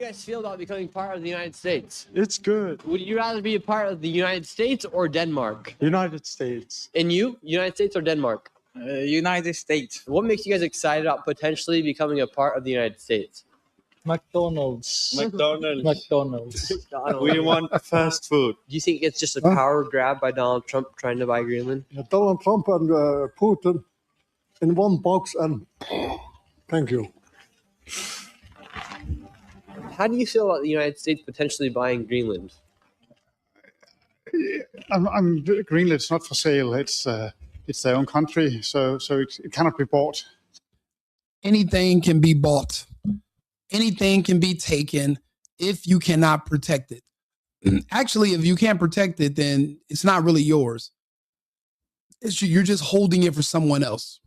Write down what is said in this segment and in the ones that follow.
You guys feel about becoming part of the United States? It's good. Would you rather be a part of the United States or Denmark? United States. And you? United States or Denmark? United States. What makes you guys excited about potentially becoming a part of the United States? McDonald's. McDonald's. We want fast food. Do you think it's just a power grab by Donald Trump trying to buy Greenland? Donald Trump and Putin in one box, and thank you. How do you feel about the United States potentially buying Greenland? Greenland's not for sale. It's their own country, so it cannot be bought. Anything can be bought. Anything can be taken if you cannot protect it. Actually, if you can't protect it, then it's not really yours. You're just holding it for someone else.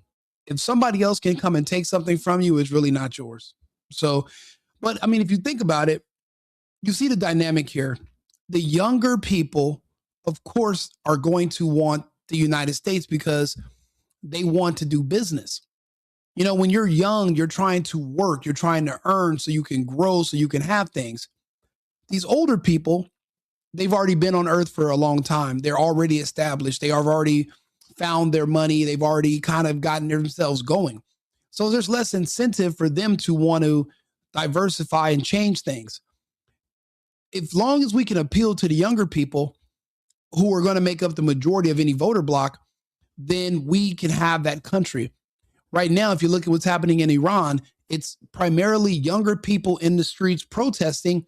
If somebody else can come and take something from you, it's really not yours. So, but I mean, if you think about it, you see the dynamic here. The younger people, of course, are going to want the United States because they want to do business. You know, when you're young, you're trying to work, you're trying to earn so you can grow, so you can have things. These older people, they've already been on earth for a long time. They're already established. They have already found their money. They've already kind of gotten themselves going. So there's less incentive for them to want to diversify and change things. As long as we can appeal to the younger people who are going to make up the majority of any voter bloc, then we can have that country. Right now, if you look at what's happening in Iran, it's primarily younger people in the streets protesting.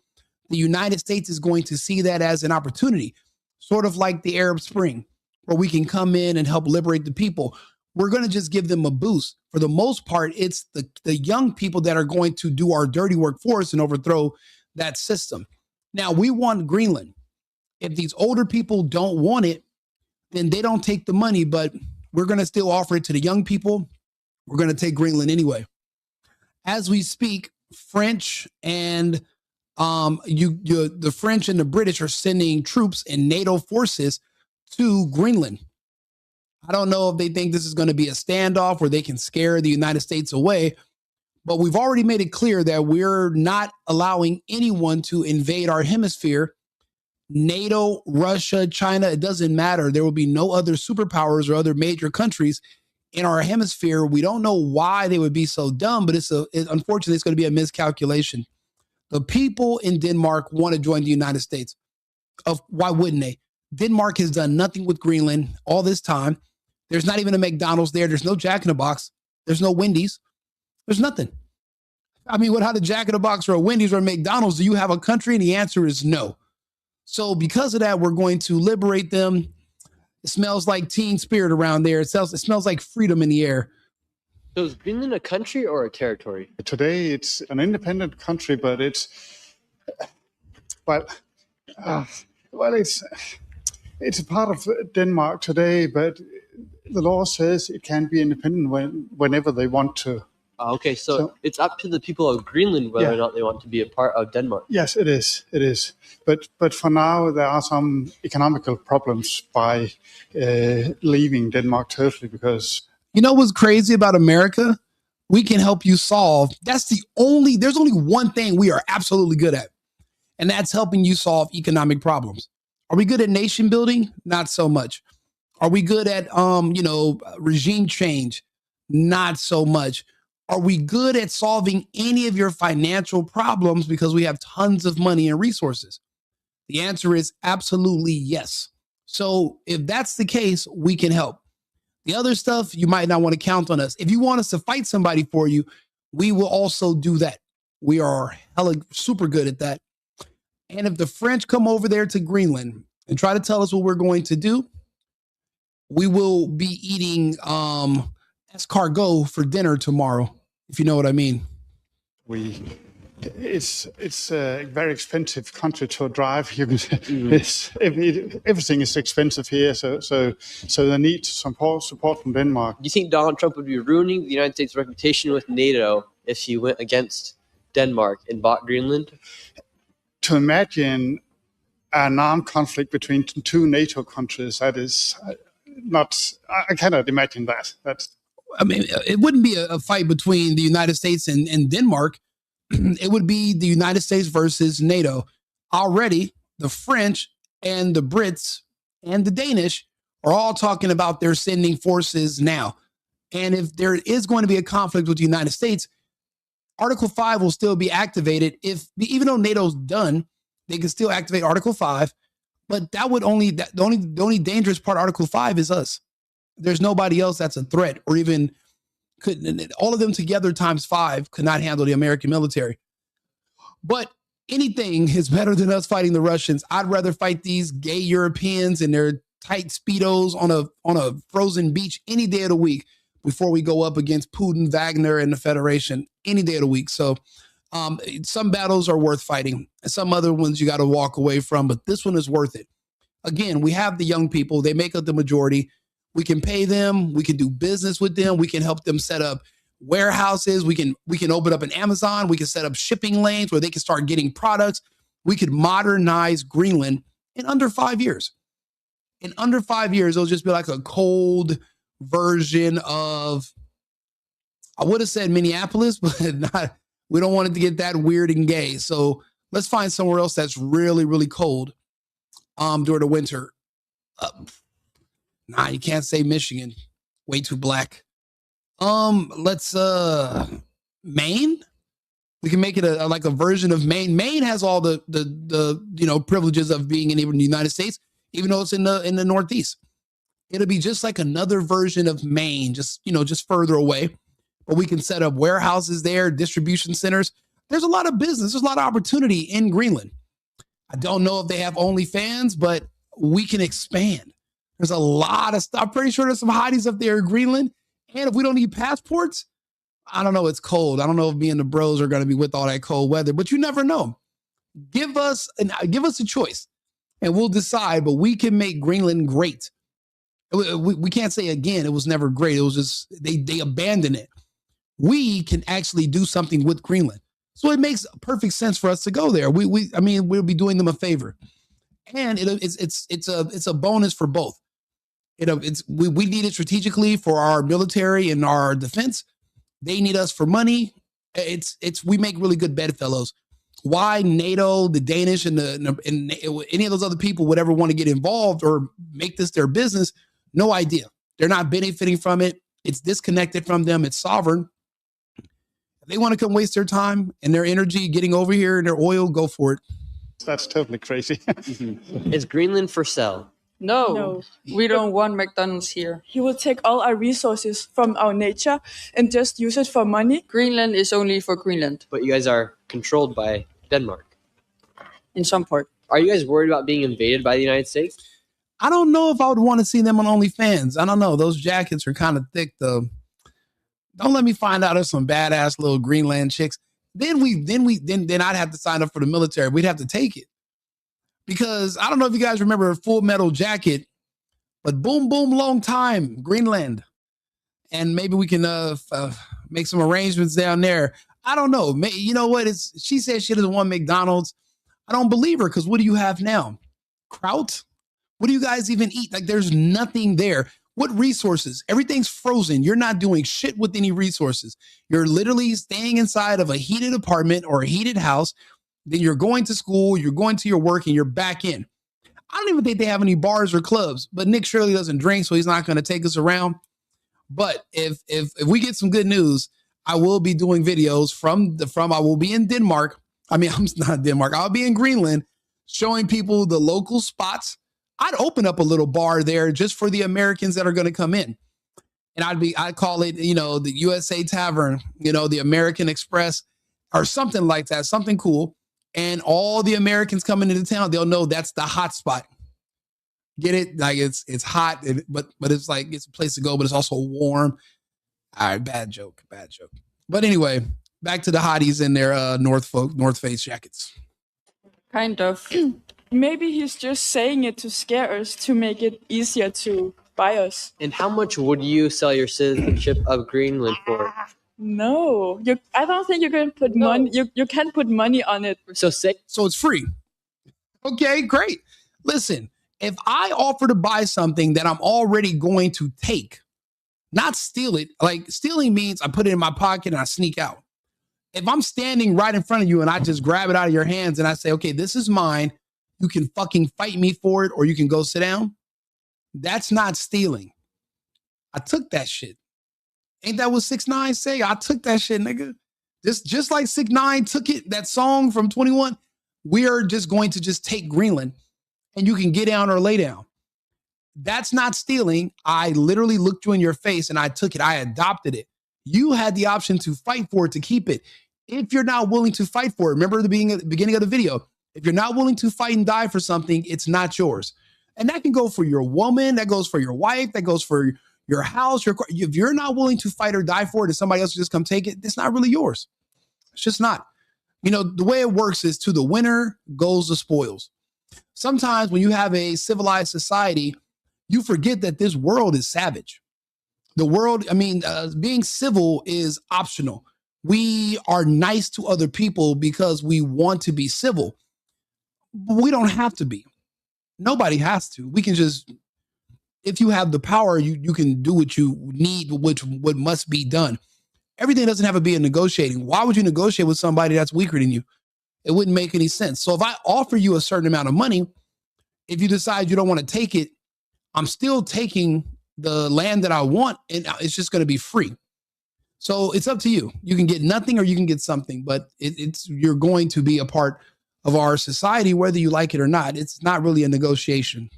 The United States is going to see that as an opportunity, sort of like the Arab Spring, where we can come in and help liberate the people. We're going to just give them a boost. For the most part, it's the young people that are going to do our dirty work for us and overthrow that system. Now, we want Greenland. If these older people don't want it, then they don't take the money, but we're going to still offer it to the young people. We're going to take Greenland anyway. As we speak, French and the French and the British are sending troops and NATO forces to Greenland. I don't know if they think this is going to be a standoff where they can scare the United States away, but we've already made it clear that we're not allowing anyone to invade our hemisphere. NATO, Russia, China, it doesn't matter. There will be no other superpowers or other major countries in our hemisphere. We don't know why they would be so dumb, but unfortunately, it's going to be a miscalculation. The people in Denmark want to join the United States. Why wouldn't they? Denmark has done nothing with Greenland all this time. There's not even a McDonald's there. There's no Jack in the Box. There's no Wendy's. There's nothing. I mean, without a Jack in the Box or a Wendy's or a McDonald's, do you have a country? And the answer is no. So because of that, we're going to liberate them. It smells like teen spirit around there. It smells like freedom in the air. So is Greenland a country or a territory? Today, it's an independent country, but it's a part of Denmark today. But the law says it can be independent whenever they want to. Okay, so it's up to the people of Greenland whether or not they want to be a part of Denmark. Yes, it is. It is. But for now, there are some economical problems by leaving Denmark totally because... You know what's crazy about America? We can help you solve. There's only one thing we are absolutely good at, and that's helping you solve economic problems. Are we good at nation building? Not so much. Are we good at, regime change? Not so much. Are we good at solving any of your financial problems because we have tons of money and resources? The answer is absolutely yes. So if that's the case, we can help. The other stuff, you might not want to count on us. If you want us to fight somebody for you, we will also do that. We are super good at that. And if the French come over there to Greenland and try to tell us what we're going to do, we will be eating escargot for dinner tomorrow, if you know what I mean. It's a very expensive country to drive. You can everything is expensive here, so they need some support from Denmark. Do you think Donald Trump would be ruining the United States' reputation with NATO if he went against Denmark and bought Greenland? To imagine an armed conflict between two NATO countries, that is not. I cannot imagine that. I mean, it wouldn't be a fight between the United States and Denmark. it would be the United States versus NATO. Already, the French and the Brits and the Danish are all talking about they're sending forces now. And if there is going to be a conflict with the United States, Article 5 will still be activated. Even though NATO's done, they can still activate Article 5. But the only dangerous part of Article 5 is us. There's nobody else that's a threat, or even all of them together times 5 could not handle the American military. But anything is better than us fighting the Russians. I'd rather fight these gay Europeans in their tight Speedos on a frozen beach any day of the week before we go up against Putin, Wagner, and the Federation any day of the week. So some battles are worth fighting, and some other ones you got to walk away from, but this one is worth it. Again, we have the young people. They make up the majority. We can pay them. We can do business with them. We can help them set up warehouses. We can open up an Amazon. We can set up shipping lanes where they can start getting products. We could modernize Greenland in under 5 years. In under 5 years, it'll just be like a cold version of, I would have said Minneapolis, but not. We don't want it to get that weird and gay. So let's find somewhere else that's really, really cold during the winter. Nah, you can't say Michigan. Way too black. Let's Maine. We can make it like a version of Maine. Maine has all the privileges of being in the United States, even though it's in the Northeast. It'll be just like another version of Maine, just further away. But we can set up warehouses there, distribution centers. There's a lot of business. There's a lot of opportunity in Greenland. I don't know if they have OnlyFans, but we can expand. There's a lot of stuff. I'm pretty sure there's some hotties up there in Greenland. And if we don't need passports, I don't know. It's cold. I don't know if me and the bros are going to be with all that cold weather, but you never know. Give us a choice and we'll decide, but we can make Greenland great. We can't say again, it was never great. It was just, they abandoned it. We can actually do something with Greenland. So it makes perfect sense for us to go there. We'll be doing them a favor. And it's a bonus for both. We need it strategically for our military and our defense. They need us for money. We make really good bedfellows. Why NATO, the Danish, and any of those other people would ever want to get involved or make this their business? No idea. They're not benefiting from it. It's disconnected from them. It's sovereign. If they want to come waste their time and their energy getting over here and their oil, go for it. That's totally crazy. Is Greenland for sale? No, we don't want McDonald's here. He will take all our resources from our nature and just use it for money. Greenland is only for Greenland. But you guys are controlled by Denmark. In some part. Are you guys worried about being invaded by the United States? I don't know if I would want to see them on OnlyFans. I don't know. Those jackets are kind of thick, though. Don't let me find out there's some badass little Greenland chicks. Then I'd have to sign up for the military. We'd have to take it. Because I don't know if you guys remember Full Metal Jacket, but boom, boom, long time, Greenland. And maybe we can make some arrangements down there. I don't know. You know what? She said she doesn't want McDonald's. I don't believe her, because what do you have now? Kraut? What do you guys even eat? Like, there's nothing there. What resources? Everything's frozen. You're not doing shit with any resources. You're literally staying inside of a heated apartment or a heated house. Then you're going to school, you're going to your work, and you're back in. I don't even think they have any bars or clubs, but Nick Shirley doesn't drink, so he's not going to take us around. But if we get some good news, I will be doing videos I will be in Denmark. I'm not Denmark. I'll be in Greenland showing people the local spots. I'd open up a little bar there just for the Americans that are going to come in. And I'd call it, the USA Tavern, the American Express or something like that, something cool. And all the Americans coming into town, they'll know that's the hot spot. Get it? Like it's hot, but it's like it's a place to go, but it's also warm. All right, bad joke. But anyway, back to the hotties in their North Face jackets. Kind of. Maybe he's just saying it to scare us, to make it easier to buy us. And how much would you sell your citizenship of Greenland for? No, I don't think you can put money. You can't put money on it. So it's free. Okay, great. Listen, if I offer to buy something that I'm already going to take, not steal it. Like, stealing means I put it in my pocket and I sneak out. If I'm standing right in front of you and I just grab it out of your hands and I say, okay, this is mine, you can fucking fight me for it or you can go sit down. That's not stealing. I took that shit. Ain't that what 6ix9ine say? I took that shit, nigga. Just like 6ix9ine took it, that song from 21, we are just going to just take Greenland and you can get down or lay down. That's not stealing. I literally looked you in your face and I took it. I adopted it. You had the option to fight for it, to keep it. If you're not willing to fight for it, remember the beginning of the video, if you're not willing to fight and die for something, it's not yours. And that can go for your woman, that goes for your wife, that goes for your house. If you're not willing to fight or die for it and somebody else will just come take it, it's not really yours. It's just not. You know, the way it works is to the winner goes the spoils. Sometimes when you have a civilized society, you forget that this world is savage. The world, being civil is optional. We are nice to other people because we want to be civil. But we don't have to be. Nobody has to. We can just, if you have the power, you can do what you need, what must be done. Everything doesn't have to be a negotiating. Why would you negotiate with somebody that's weaker than you? It wouldn't make any sense. So if I offer you a certain amount of money, if you decide you don't want to take it, I'm still taking the land that I want, and it's just going to be free. So it's up to you. You can get nothing or you can get something, but you're going to be a part of our society, whether you like it or not. It's not really a negotiation.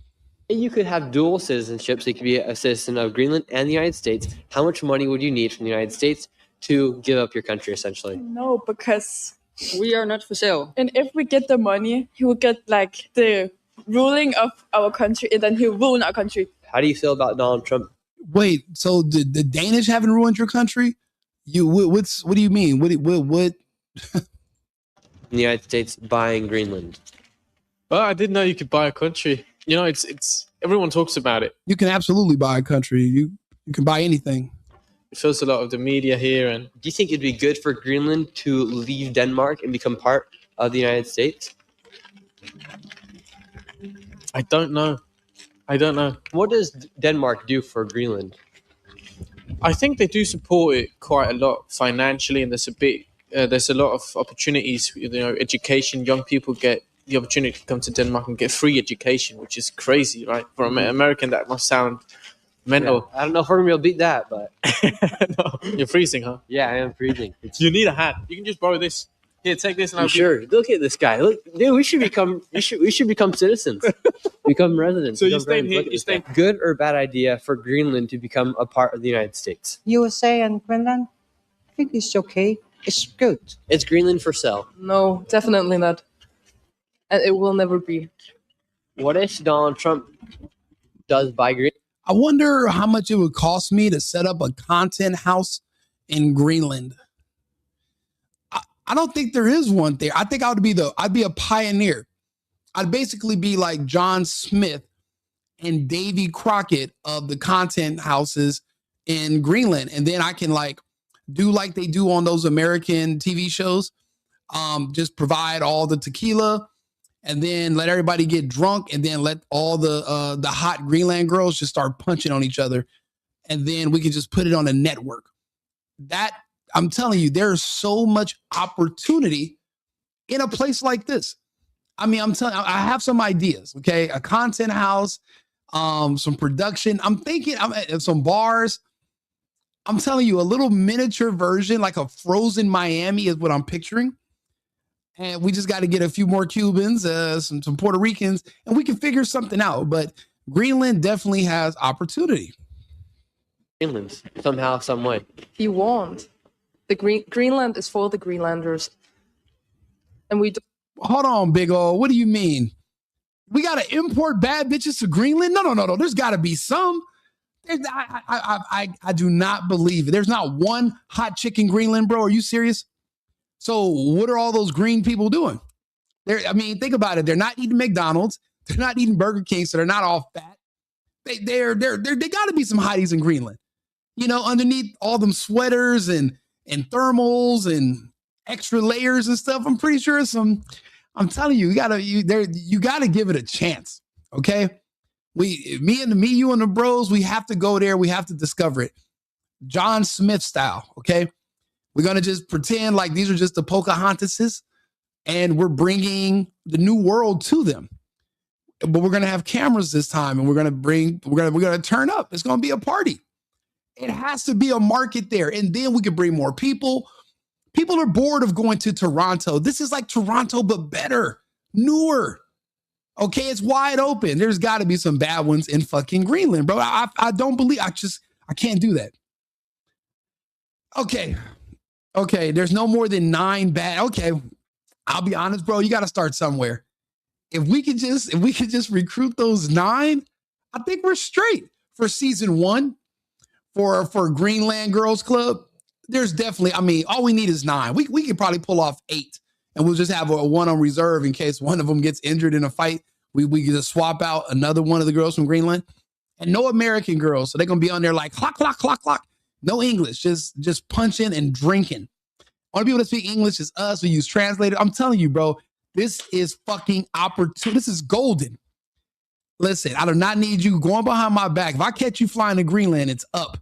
And you could have dual citizenship, so you could be a citizen of Greenland and the United States. How much money would you need from the United States to give up your country, essentially? No, because We are not for sale. and if we get the money, he will get like the ruling of our country, and then he'll ruin our country. How do you feel about Donald Trump? Wait, so the Danish haven't ruined your country? What do you mean? What? The United States buying Greenland? Well, I didn't know you could buy a country. You know, it's everyone talks about it. You can absolutely buy a country. You can buy anything. It fills a lot of the media here, and Do you think it'd be good for Greenland to leave Denmark and become part of the United States? I don't know. What does Denmark do for Greenland? I think they do support it quite a lot financially, and there's a lot of opportunities. You know, education. Young people get the opportunity to come to Denmark and get free education, which is crazy, right? For an American, that must sound mental. Yeah, I don't know if we're going to be able to beat that, but No, you're freezing, huh? yeah, I am freezing. You need a hat. You can just borrow this. Here, take this, and I'll Sure. Look at this guy. Look, dude, we should become citizens. Become residents. So you become stayed friends. here- Look at you this guy. stayed- Good or bad idea for Greenland to become a part of the United States? USA and Greenland, I think it's okay. It's good. It's Greenland for sale. No, definitely not. And it will never be. What if Donald Trump does buy Greenland? I wonder how much it would cost me to set up a content house in Greenland. I don't think there is one there. I think I'd be a pioneer. I'd basically be like John Smith and Davy Crockett of the content houses in Greenland. And then I can do like they do on those American TV shows. Just provide all the tequila and then let everybody get drunk and then let all the hot Greenland girls just start punching on each other. And then we can just put it on a network. That, I'm telling you, there's so much opportunity in a place like this. I mean, I have some ideas, okay? A content house, some production. I'm thinking some bars. I'm telling you, a little miniature version, like a frozen Miami is what I'm picturing. And we just got to get a few more Cubans, some Puerto Ricans, and we can figure something out. But Greenland definitely has opportunity. Greenland, somehow, some way. You won't. Greenland is for the Greenlanders. And we Hold on, big ol'. What do you mean? We got to import bad bitches to Greenland? No. There's got to be some. I do not believe it. There's not one hot chick in Greenland, bro. Are you serious? So what are all those green people doing? Think about it. They're not eating McDonald's. They're not eating Burger King, so they're not all fat. They got to be some hotties in Greenland. You know, underneath all them sweaters and thermals and extra layers and stuff. I'm pretty sure I'm telling you, you gotta give it a chance. Okay. Me, you and the bros, we have to go there. We have to discover it. John Smith style. Okay. We're going to just pretend like these are just the Pocahontases and we're bringing the new world to them. But we're going to have cameras this time and we're going to turn up. It's going to be a party. It has to be a market there. And then we can bring more people. People are bored of going to Toronto. This is like Toronto, but better, newer. Okay, it's wide open. There's got to be some bad ones in fucking Greenland, bro. I don't believe, I can't do that. Okay, there's no more than 9 bad. Okay, I'll be honest, bro. You got to start somewhere. If we could just recruit those 9, I think we're straight for season 1 for Greenland Girls Club. There's definitely, I mean, all we need is 9. We could probably pull off 8. And we'll just have a 1 on reserve in case one of them gets injured in a fight. We can just swap out another one of the girls from Greenland. And no American girls. So they're going to be on there like, clock, clock, clock, clock. No English, just punching and drinking. Only people that speak English is us. We use translator. I'm telling you, bro, this is fucking opportunity. This is golden. Listen, I do not need you going behind my back. If I catch you flying to Greenland, it's up.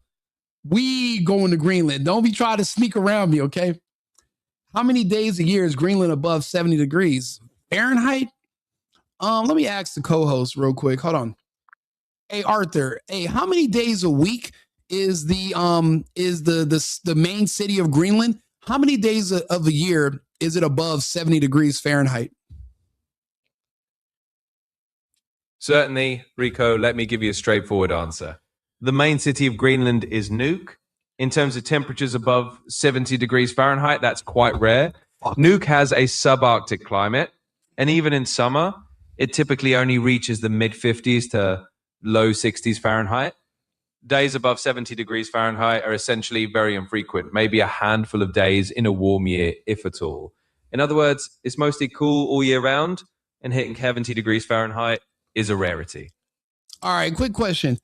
We going to Greenland. Don't be trying to sneak around me, okay? How many days a year is Greenland above 70 degrees Fahrenheit? Let me ask the co-host real quick. Hold on. Hey, Arthur. Hey, how many days a week is the main city of Greenland? How many days of the year is it above 70 degrees Fahrenheit? Certainly, Rico, let me give you a straightforward answer. The main city of Greenland is Nuuk. In terms of temperatures above 70 degrees Fahrenheit, that's quite rare. Nuuk has a subarctic climate, and even in summer, it typically only reaches the mid-50s to low 60s Fahrenheit. Days above 70 degrees Fahrenheit are essentially very infrequent, maybe a handful of days in a warm year, if at all. In other words, it's mostly cool all year round, and hitting 70 degrees Fahrenheit is a rarity. All right, quick question.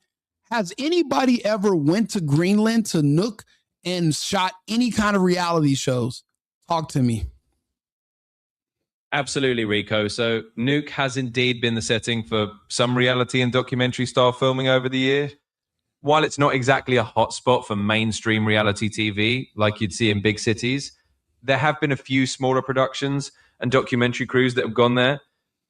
Has anybody ever went to Greenland, to Nuuk, and shot any kind of reality shows? Talk to me. Absolutely, Rico. So Nuuk has indeed been the setting for some reality and documentary style filming over the year. While it's not exactly a hotspot for mainstream reality TV like you'd see in big cities, there have been a few smaller productions and documentary crews that have gone there.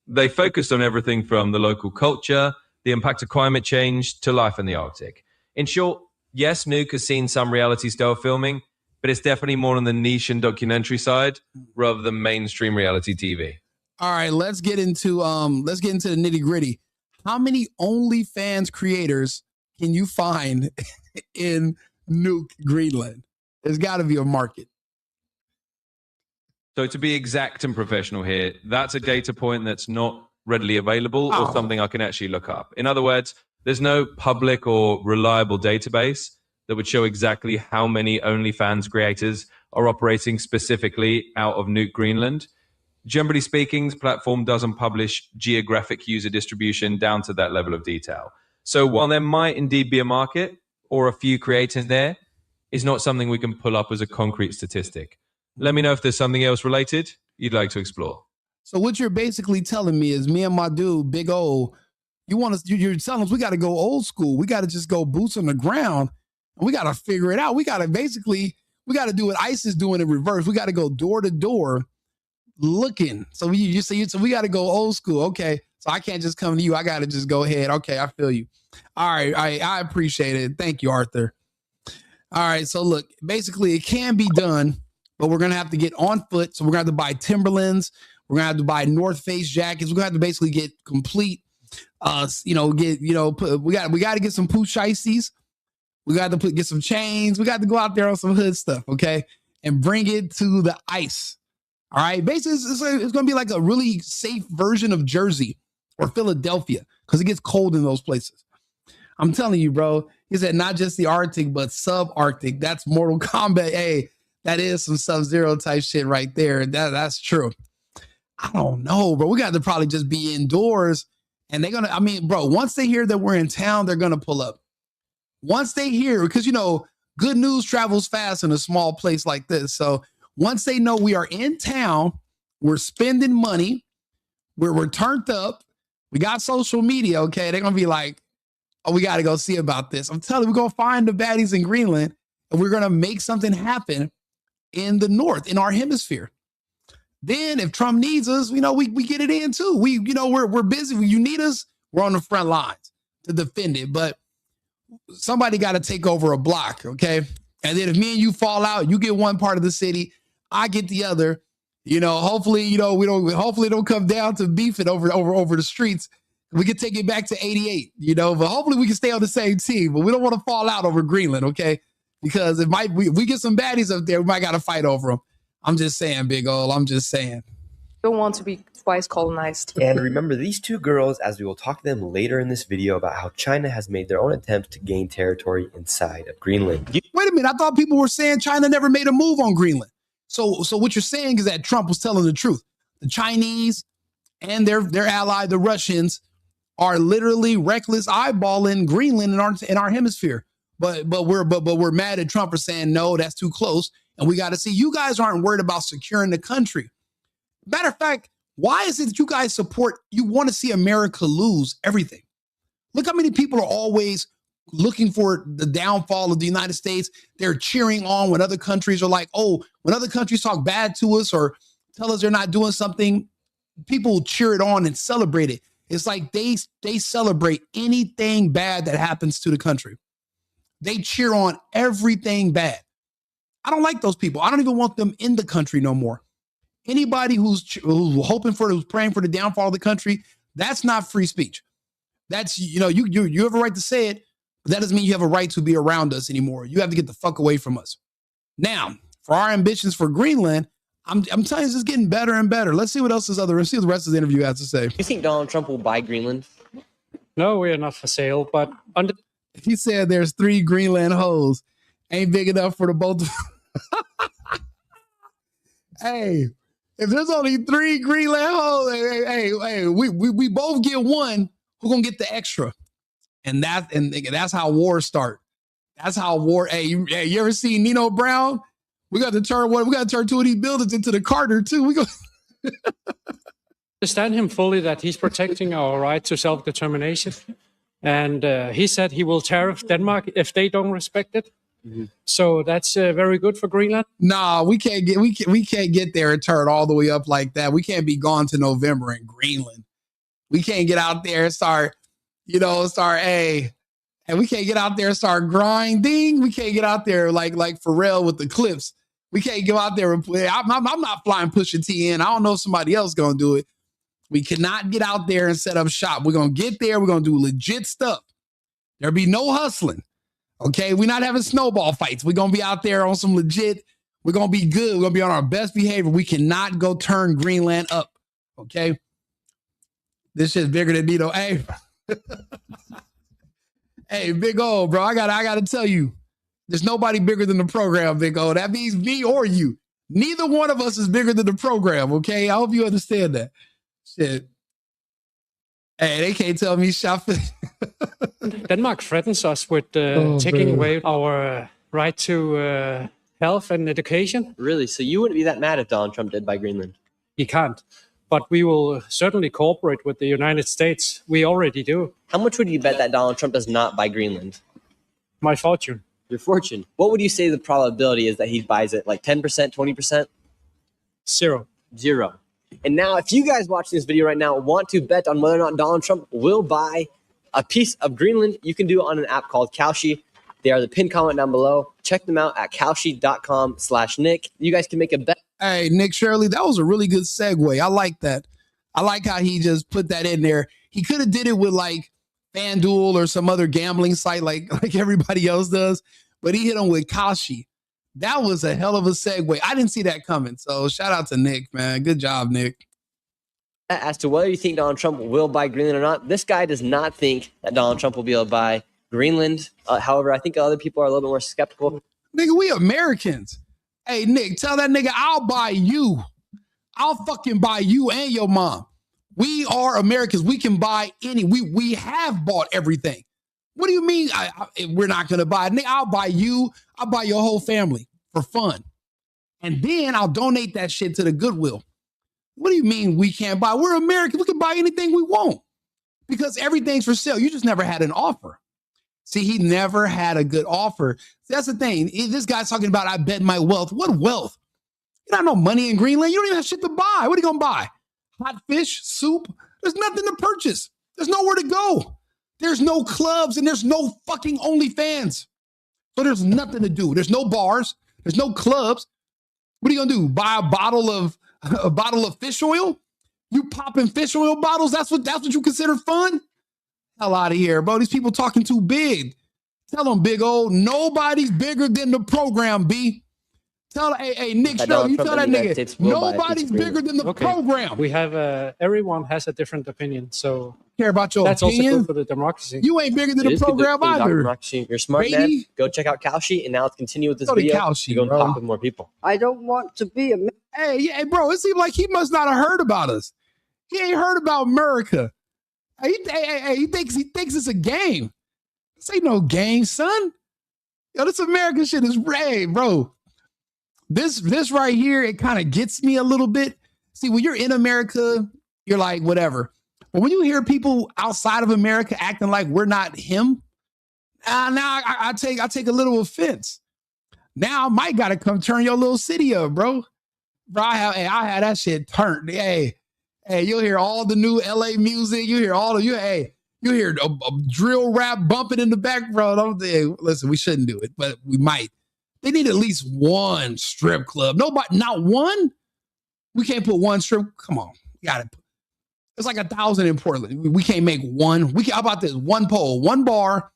They focused on everything from the local culture, the impact of climate change, to life in the Arctic. In short, yes, Nuuk has seen some reality style filming, but it's definitely more on the niche and documentary side rather than mainstream reality TV. All right, let's get into the nitty gritty. How many OnlyFans creators can you find in Nuuk, Greenland? There's got to be a market. So to be exact and professional here, that's a data point that's not readily available or something I can actually look up. In other words, there's no public or reliable database that would show exactly how many OnlyFans creators are operating specifically out of Nuuk, Greenland. Generally speaking, the platform doesn't publish geographic user distribution down to that level of detail. So while there might indeed be a market or a few creators there, it's not something we can pull up as a concrete statistic. Let me know if there's something else related you'd like to explore. So what you're basically telling me is me and my dude, Big O, you're telling us we got to go old school. We got to just go boots on the ground. And we got to figure it out. We got to do what ICE is doing in reverse. We got to go door to door looking. So we got to go old school. Okay. So I can't just come to you. I got to just go ahead. Okay. I feel you. All right. I appreciate it. Thank you, Arthur. All right. So look, basically it can be done, but we're going to have to get on foot. So we're going to have to buy Timberlands. We're going to have to buy North Face jackets. We're going to have to basically get complete, we got to get some pooch ices. We got to get some chains. We got to go out there on some hood stuff, okay? And bring it to the ice. All right? Basically, it's going to be like a really safe version of Jersey or Philadelphia because it gets cold in those places. I'm telling you, bro. He said not just the Arctic, but subarctic. That's Mortal Kombat. Hey, that is some Sub-Zero type shit right there. That's true. I don't know, bro. We got to probably just be indoors. And they're going to, bro, once they hear that we're in town, they're going to pull up. Once they hear, because, good news travels fast in a small place like this. So once they know we are in town, we're spending money, we're turned up, we got social media, okay? They're going to be like, oh, we got to go see about this. I'm telling you, we're going to find the baddies in Greenland, and we're going to make something happen in the north, in our hemisphere. Then if Trump needs us, we get it in too. We're busy. When you need us, we're on the front lines to defend it. But somebody got to take over a block, okay? And then if me and you fall out, you get one part of the city, I get the other. Hopefully, hopefully it don't come down to beefing over the streets. We can take it back to 88, but hopefully we can stay on the same team. But we don't want to fall out over Greenland, okay? Because we get some baddies up there, we might got to fight over them. I'm just saying, big ol'. I'm just saying. Don't want to be twice colonized. And remember, these two girls, as we will talk to them later in this video about how China has made their own attempt to gain territory inside of Greenland. Wait a minute. I thought people were saying China never made a move on Greenland. So what you're saying is that Trump was telling the truth. The Chinese and their ally, the Russians, are literally reckless eyeballing Greenland in our hemisphere. But we're mad at Trump for saying, no, that's too close. And we got to see, you guys aren't worried about securing the country. Matter of fact, why is it that you guys you want to see America lose everything? Look how many people are always looking for the downfall of the United States. They're cheering on when other countries are like, when other countries talk bad to us or tell us they're not doing something, people cheer it on and celebrate it. It's like they celebrate anything bad that happens to the country. They cheer on everything bad. I don't like those people. I don't even want them in the country no more. Anybody who's praying for the downfall of the country, that's not free speech. That's, you have a right to say it, but that doesn't mean you have a right to be around us anymore. You have to get the fuck away from us. Now, for our ambitions for Greenland, I'm telling you, it's getting better and better. Let's see what else let's see what the rest of the interview has to say. Do you think Donald Trump will buy Greenland? No, we are not for sale, but he said there's 3 Greenland hoes. Ain't big enough for the both of Hey, if there's only 3 Greenland hoes, hey, we both get one, who's gonna get the extra? And that's how wars start. That's how war. Hey, you ever seen Nino Brown? We got to turn 2 of these buildings into the Carter too. We go understand him fully that he's protecting our right to self-determination. And he said he will tariff Denmark if they don't respect it. Mm-hmm. So that's very good for Greenland. Nah, we can't get there and turn all the way up like that. We can't be gone to November in Greenland. We can't get out there and start, and we can't get out there and start grinding. We can't get out there like Pharrell with the clips. We can't go out there and play. I'm not flying Pusha T in. I don't know if somebody else gonna do it. We cannot get out there and set up shop. We're gonna get there. We're gonna do legit stuff. There'll be no hustling. Okay, we're not having snowball fights. We're going to be out there on some legit. We're going to be good. We're going to be on our best behavior. We cannot go turn Greenland up. Okay, this shit's bigger than Nito. Hey, hey, Big O, bro. I got to tell you, there's nobody bigger than the program, Big O. That means me or you. Neither one of us is bigger than the program. Okay, I hope you understand that. Shit. Hey, they can't tell me shop. Denmark threatens us with taking away our right to health and education. Really? So you wouldn't be that mad if Donald Trump did buy Greenland? He can't. But we will certainly cooperate with the United States. We already do. How much would you bet that Donald Trump does not buy Greenland? My fortune. Your fortune. What would you say the probability is that he buys it? Like 10%, 20%? 0. And now, if you guys watching this video right now want to bet on whether or not Donald Trump will buy a piece of Greenland, you can do it on an app called Kalshi. They are the pinned comment down below. Check them out at kalshi.com/Nick. You guys can make a bet. Hey, Nick Shirley, that was a really good segue. I like that. I like how he just put that in there. He could have did it with like FanDuel or some other gambling site like everybody else does, but he hit him with Kalshi. That was a hell of a segue. I didn't see that coming. So shout out to Nick, man. Good job, Nick. As to whether you think Donald Trump will buy Greenland or not, this guy does not think that Donald Trump will be able to buy Greenland. However, I think other people are a little bit more skeptical. Nigga, we Americans. Hey, Nick, tell that nigga I'll buy you. I'll fucking buy you and your mom. We are Americans. We can buy we have bought everything. What do you mean we're not going to buy it? Nigga, I'll buy you. I'll buy your whole family for fun. And then I'll donate that shit to the Goodwill. What do you mean we can't buy? We're Americans. We can buy anything we want because everything's for sale. You just never had an offer. See, he never had a good offer. See, that's the thing. This guy's talking about, I bet my wealth. What wealth? You don't have no money in Greenland. You don't even have shit to buy. What are you going to buy? Hot fish, soup? There's nothing to purchase. There's nowhere to go. There's no clubs and there's no fucking OnlyFans. So there's nothing to do. There's no bars. There's no clubs. What are you going to do? Buy a bottle of fish oil? You popping fish oil bottles? That's what you consider fun? Hell out of here, bro. These people talking too big. Tell them, big old, nobody's bigger than the program, B. Tell, hey, Nick Shirley, you tell that nigga, nobody's bigger than the program. We have, everyone has a different opinion, so care about your that's opinion. also good for the democracy. You ain't bigger than the program either. Democracy. You're smart, man. Go check out Kalshi, and now let's continue with this Go to video. Kalshi, Go and bro. talk with more people. I don't want to be a. Hey, bro, it seems like he must not have heard about us. He ain't heard about America. He thinks it's a game. This ain't no game, son. Yo, this American shit is bro. This right here, it kind of gets me a little bit. See, when you're in America, you're like, whatever. But when you hear people outside of America acting like we're not him, now I take a little offense. Now I might gotta come turn your little city up, bro. Bro, I had that shit turned. Hey, you'll hear all the new LA music. You hear you hear a drill rap bumping in the background. Listen, we shouldn't do it, but we might. They need at least one strip club. Nobody, not one. We can't put one strip. Come on, we got it. It's like 1,000 in Portland. We can't make one. How about this? One pole, one bar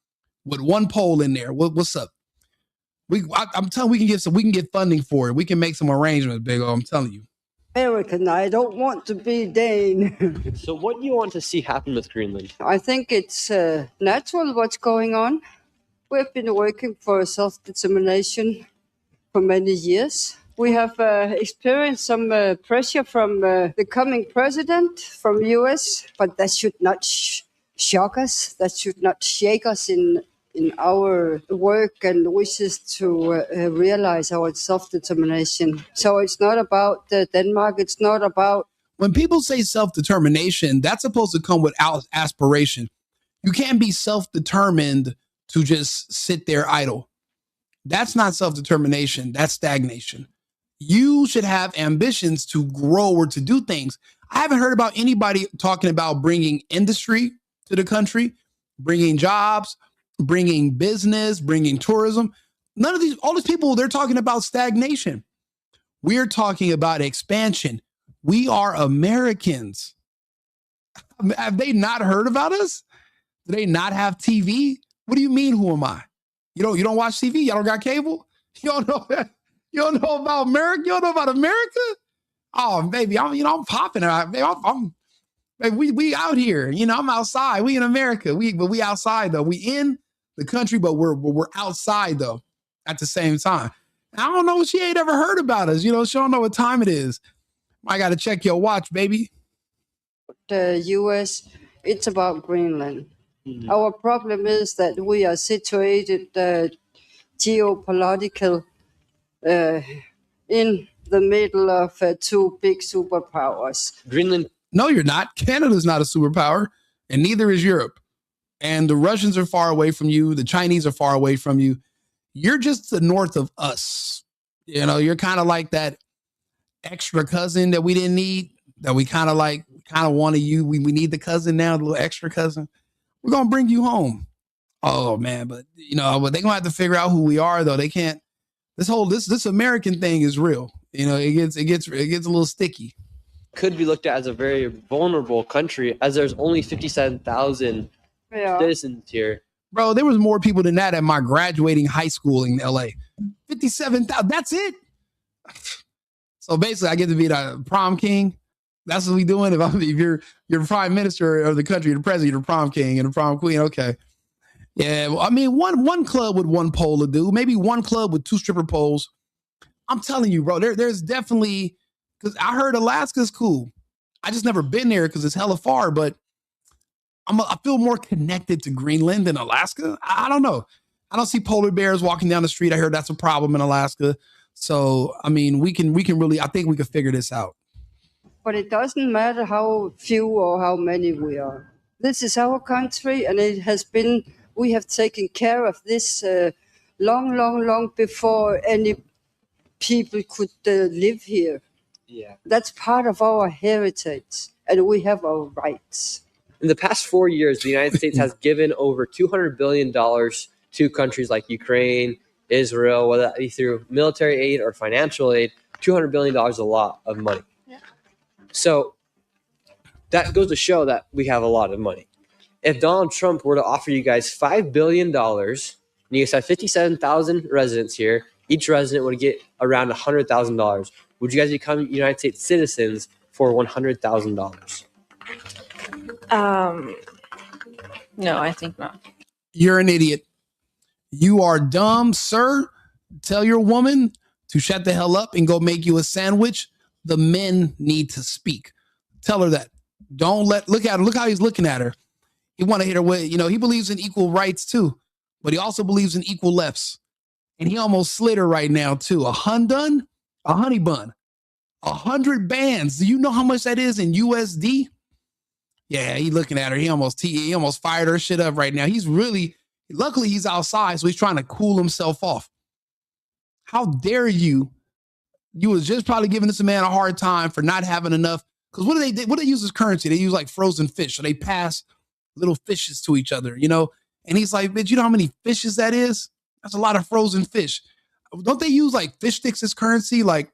with one pole in there. What's up? I'm telling you, we can get funding for it. We can make some arrangements, Big O. I'm telling you. American. I don't want to be Dane. So what do you want to see happen with Greenland? I think it's natural what's going on. We've been working for self-determination for many years. We have experienced some pressure from the coming president from US, but that should not shock us. That should not shake us in our work and wishes to realize our self-determination. So it's not about Denmark. It's not about... When people say self-determination, that's supposed to come without aspiration. You can't be self-determined to just sit there idle. That's not self-determination. That's stagnation. You should have ambitions to grow or to do things. I haven't heard about anybody talking about bringing industry to the country, bringing jobs, bringing business, bringing tourism. All these people, they're talking about stagnation. We're talking about expansion. We are Americans. Have they not heard about us? Do they not have TV? What do you mean, who am I? You don't watch TV? Y'all don't got cable? You don't know about America? You don't know about America? Oh, baby, I'm popping. Baby, we out here. I'm outside. We in America. But we outside though. We in the country, but we're outside though at the same time. I don't know. She ain't ever heard about us. She don't know what time it is. I got to check your watch, baby. The U.S., it's about Greenland. Mm-hmm. Our problem is that we are situated geopolitical in the middle of two big superpowers. Greenland. No, you're not. Canada's not a superpower, and neither is Europe. And the Russians are far away from you. The Chinese are far away from you. You're just the north of us. You're kind of like that extra cousin that we didn't need, that we kind of wanted you. We need the cousin now, the little extra cousin. We're going to bring you home. Oh, man. But, but they're going to have to figure out who we are, though. They can't. This American thing is real. It gets a little sticky. Could be looked at as a very vulnerable country, as there's only 57,000 citizens here. Bro, there was more people than that at my graduating high school in LA. 57,000. That's it. So basically, I get to be the prom king. That's what we doing. If you're prime minister of the country, you're the president, you're the prom king and the prom queen. Okay. Yeah. Well, I mean, one club with one pole to do. Maybe one club with two stripper poles. I'm telling you, bro, there's definitely, because I heard Alaska's cool. I just never been there because it's hella far, but I feel more connected to Greenland than Alaska. I don't know. I don't see polar bears walking down the street. I heard that's a problem in Alaska. So, I mean, we can really, I think we can figure this out. But it doesn't matter how few or how many we are. This is our country, and we have taken care of this long before any people could live here. Yeah. That's part of our heritage, and we have our rights. In the past 4 years, the United States has given over $200 billion to countries like Ukraine, Israel, whether that be through military aid or financial aid. $200 billion is a lot of money. Yeah. So that goes to show that we have a lot of money. If Donald Trump were to offer you guys $5 billion, and you guys have 57,000 residents here, each resident would get around $100,000. Would you guys become United States citizens for $100,000? No, I think not. You're an idiot. You are dumb, sir. Tell your woman to shut the hell up and go make you a sandwich. The men need to speak. Tell her that. Don't look at her. Look how he's looking at her. He want to hit her with, he believes in equal rights too, but he also believes in equal lefts. And he almost slid her right now too. A honey bun, 100 bands. Do you know how much that is in USD? Yeah, he looking at her. He almost fired her shit up right now. Luckily he's outside, so he's trying to cool himself off. How dare you? You was just probably giving this man a hard time for not having enough. Because what do they use as currency? They use like frozen fish. So they pass little fishes to each other, And he's like, bitch, you know how many fishes that is? That's a lot of frozen fish. Don't they use like fish sticks as currency? Like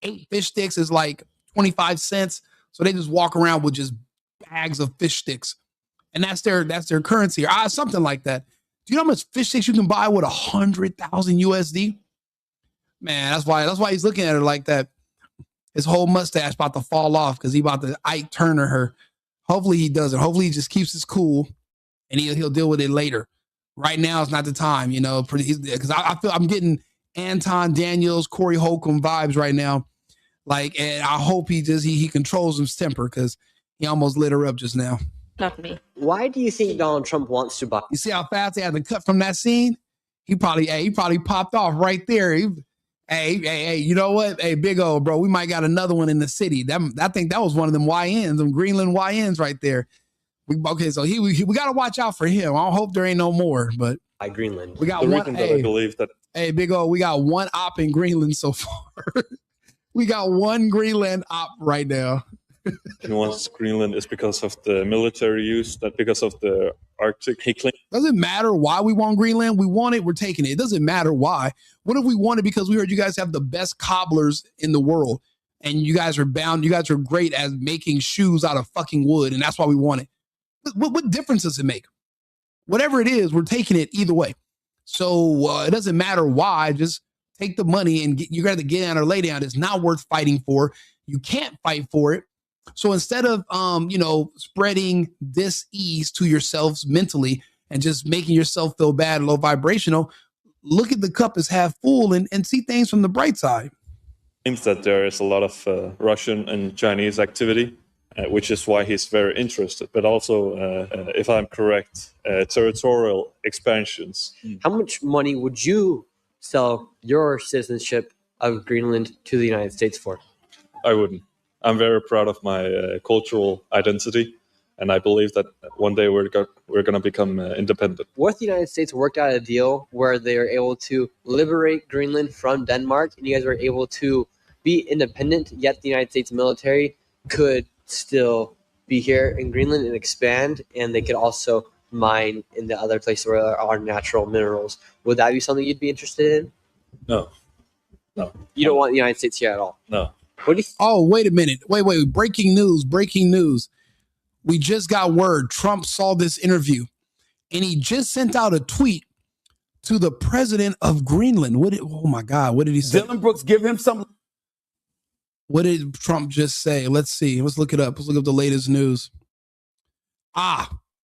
8 fish sticks is like 25 cents. So they just walk around with just bags of fish sticks. And that's their currency or something like that. Do you know how much fish sticks you can buy with 100,000 USD? Man, that's why he's looking at her like that. His whole mustache about to fall off because he about to Ike Turner her. Hopefully he doesn't. Hopefully he just keeps his cool and he'll deal with it later. Right now is not the time, because I feel I'm getting Anton Daniels, Corey Holcomb vibes right now. And I hope he controls his temper because he almost lit her up just now. Not me. Why do you think Donald Trump wants to buy? You see how fast they had to cut from that scene? He probably popped off right there. Hey, you know what? Hey, big old bro, we might got another one in the city. I think that was one of them YNs, them Greenland YNs right there. So we got to watch out for him. I hope there ain't no more, but by Greenland. We got the one. reason that I believe that. Hey, big old, we got one op in Greenland so far. We got one Greenland op right now. He wants Greenland is because of the military use, not because of the Arctic. He claims. Doesn't matter why we want Greenland. We want it. We're taking it. It doesn't matter why. What if we want it because we heard you guys have the best cobblers in the world and you guys are bound. You guys are great at making shoes out of fucking wood. And that's why we want it. What difference does it make? Whatever it is, we're taking it either way. So it doesn't matter why. Just take the money and you got to get down or lay down. It's not worth fighting for. You can't fight for it. So instead of, spreading dis-ease to yourselves mentally and just making yourself feel bad, low vibrational, look at the cup as half full and see things from the bright side. Seems that there is a lot of Russian and Chinese activity, which is why he's very interested. But also, if I'm correct, territorial expansions. How much money would you sell your citizenship of Greenland to the United States for? I wouldn't. I'm very proud of my cultural identity, and I believe that one day we're going to become independent. What if the United States worked out a deal where they are able to liberate Greenland from Denmark, and you guys were able to be independent, yet the United States military could still be here in Greenland and expand, and they could also mine in the other places where there are natural minerals? Would that be something you'd be interested in? No. You don't want the United States here at all? No. What do you Oh, wait a minute. Wait. Breaking news. We just got word. Trump saw this interview and he just sent out a tweet to the president of Greenland. Oh my God. What did he say? Dylan Brooks, give him some. What did Trump just say? Let's see. Let's look it up. Let's look up the latest news.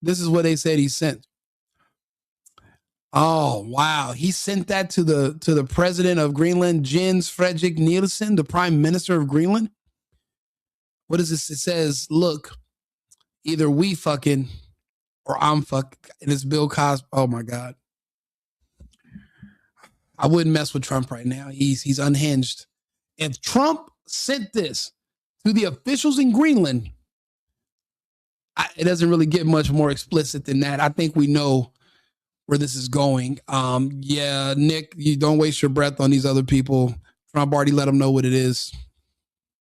This is what they said he sent. Oh, wow. He sent that to the president of Greenland, Jens Frederik Nielsen, the prime minister of Greenland. What is this? It says, look, either we fucking or I'm fucking. And it's Bill Cosby. Oh, my God. I wouldn't mess with Trump right now. He's unhinged. If Trump sent this to the officials in Greenland, it doesn't really get much more explicit than that. I think we know where this is going. Yeah, Nick, you don't waste your breath on these other people. Trump already let them know what it is.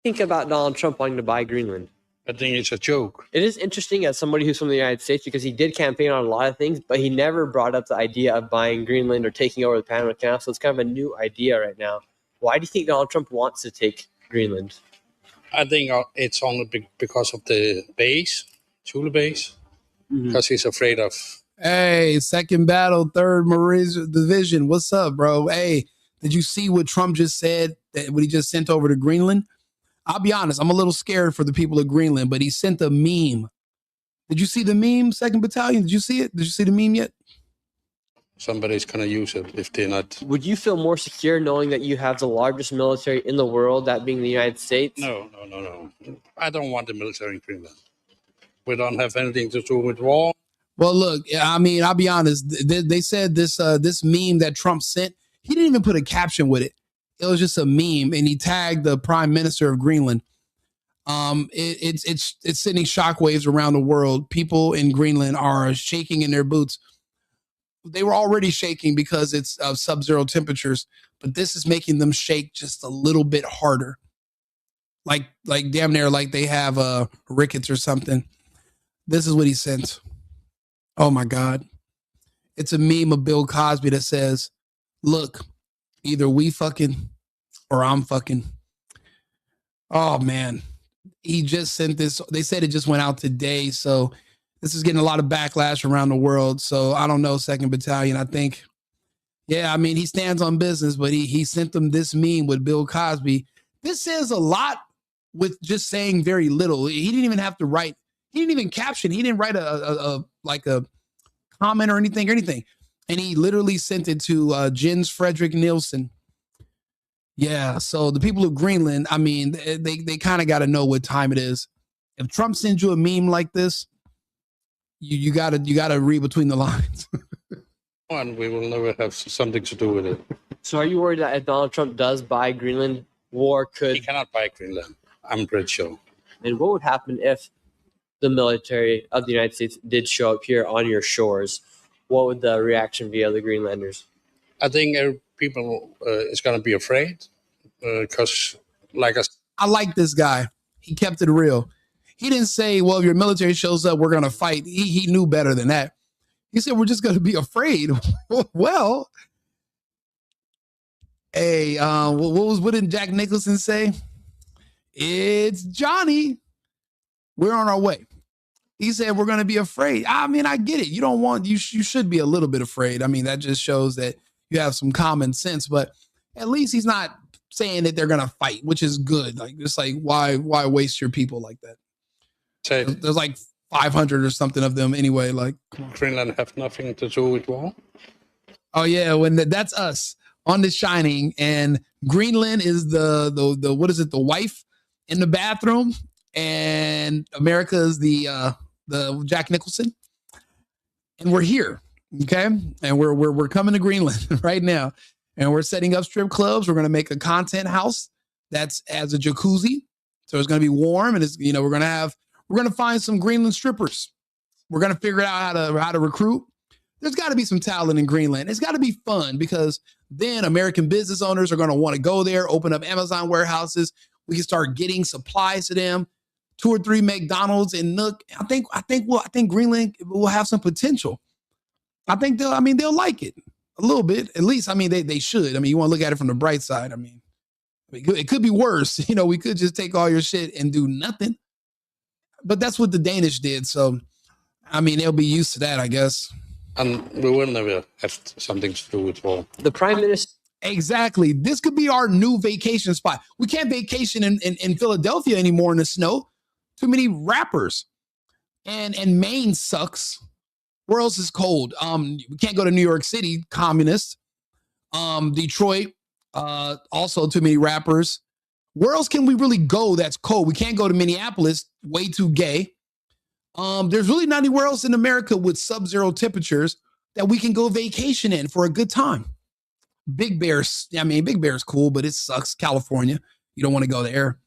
Think about Donald Trump wanting to buy Greenland. I think it's a joke. It is interesting as somebody who's from the United States because he did campaign on a lot of things, but he never brought up the idea of buying Greenland or taking over the Panama Canal. So it's kind of a new idea right now. Why do you think Donald Trump wants to take Greenland? I think it's only because of the base, Thule base, because he's afraid of. Hey, second battle, 3rd Marine Division. What's up, bro? Hey, did you see what Trump just said, that what he just sent over to Greenland? I'll be honest, I'm a little scared for the people of Greenland, but he sent a meme. Did you see the meme, 2nd Battalion? Did you see it? Did you see the meme yet? Somebody's going to use it if they're not. Would you feel more secure knowing that you have the largest military in the world, that being the United States? No. I don't want the military in Greenland. We don't have anything to do with war. Well, look, I mean, I'll be honest. They said this meme that Trump sent, he didn't even put a caption with it. It was just a meme, and he tagged the Prime Minister of Greenland. It's sending shockwaves around the world. People in Greenland are shaking in their boots. They were already shaking because it's sub-zero temperatures, but this is making them shake just a little bit harder. Like damn near like they have rickets or something. This is what he sent. Oh my God. It's a meme of Bill Cosby that says, look, either we fucking or I'm fucking. Oh man. He just sent this. They said it just went out today. So this is getting a lot of backlash around the world. So I don't know, 2nd Battalion. I think, yeah, I mean, he stands on business, but he sent them this meme with Bill Cosby. This says a lot with just saying very little. He didn't even have to write. He didn't even caption. He didn't write a comment or anything. And he literally sent it to Jens Frederick Nielsen. Yeah. So the people of Greenland, I mean, they kind of got to know what time it is. If Trump sends you a meme like this, you gotta read between the lines. And we will never have something to do with it. So are you worried that if Donald Trump does buy Greenland, war could... He cannot buy Greenland. I'm pretty sure. And what would happen if the military of the United States did show up here on your shores? What would the reaction be of the Greenlanders? I think people is going to be afraid because, I like this guy. He kept it real. He didn't say, well, if your military shows up, we're going to fight. He knew better than that. He said, we're just going to be afraid. Well, hey, what did Jack Nicholson say? It's Johnny. We're on our way. He said, we're going to be afraid. I mean, I get it. You should be a little bit afraid. I mean, that just shows that you have some common sense, but at least he's not saying that they're going to fight, which is good. Like, just like, why waste your people like that? There's like 500 or something of them anyway. Like, Greenland have nothing to do with war. Oh yeah, that's us on The Shining, and Greenland is the what is it? The wife in the bathroom, and America is the Jack Nicholson, and we're here, okay, and we're coming to Greenland right now, and we're setting up strip clubs. We're gonna make a content house that's as a jacuzzi, so it's gonna be warm, and it's we're going to find some Greenland strippers. We're going to figure out how to recruit. There's got to be some talent in Greenland. It's got to be fun because then American business owners are going to want to go there, open up Amazon warehouses. We can start getting supplies to them. 2 or 3 McDonald's and Nook. I think Greenland will have some potential. I think they'll like it a little bit. At least, I mean, they should. I mean, you want to look at it from the bright side. I mean, it could be worse. We could just take all your shit and do nothing. But that's what the Danish did. So, I mean, they'll be used to that, I guess. And we will never have something to do with war. The Prime Minister. Exactly. This could be our new vacation spot. We can't vacation in Philadelphia anymore in the snow. Too many rappers. And Maine sucks. Where else is cold? We can't go to New York City, communist. Detroit, also too many rappers. Where else can we really go that's cold? We can't go to Minneapolis, way too gay. There's really not anywhere else in America with sub-zero temperatures that we can go vacation in for a good time. Big Bear's cool, but it sucks. California, you don't want to go there.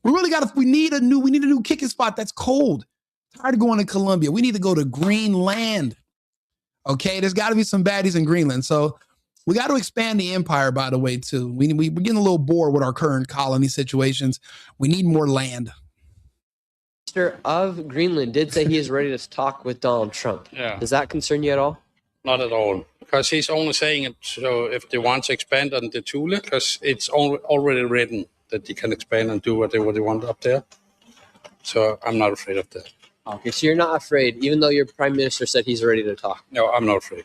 We need a new kicking spot that's cold. Tired of going to Colombia. We need to go to Greenland. Okay, there's got to be some baddies in Greenland. So We got to expand the empire, by the way, too. We're getting a little bored with our current colony situations. We need more land. Minister of Greenland did say he is ready to talk with Donald Trump. Yeah. Does that concern you at all? Not at all, because he's only saying it so if they want to expand on the Thule, because it's already written that they can expand and do whatever they want up there. So I'm not afraid of that. Okay, so you're not afraid, even though your prime minister said he's ready to talk. No, I'm not afraid.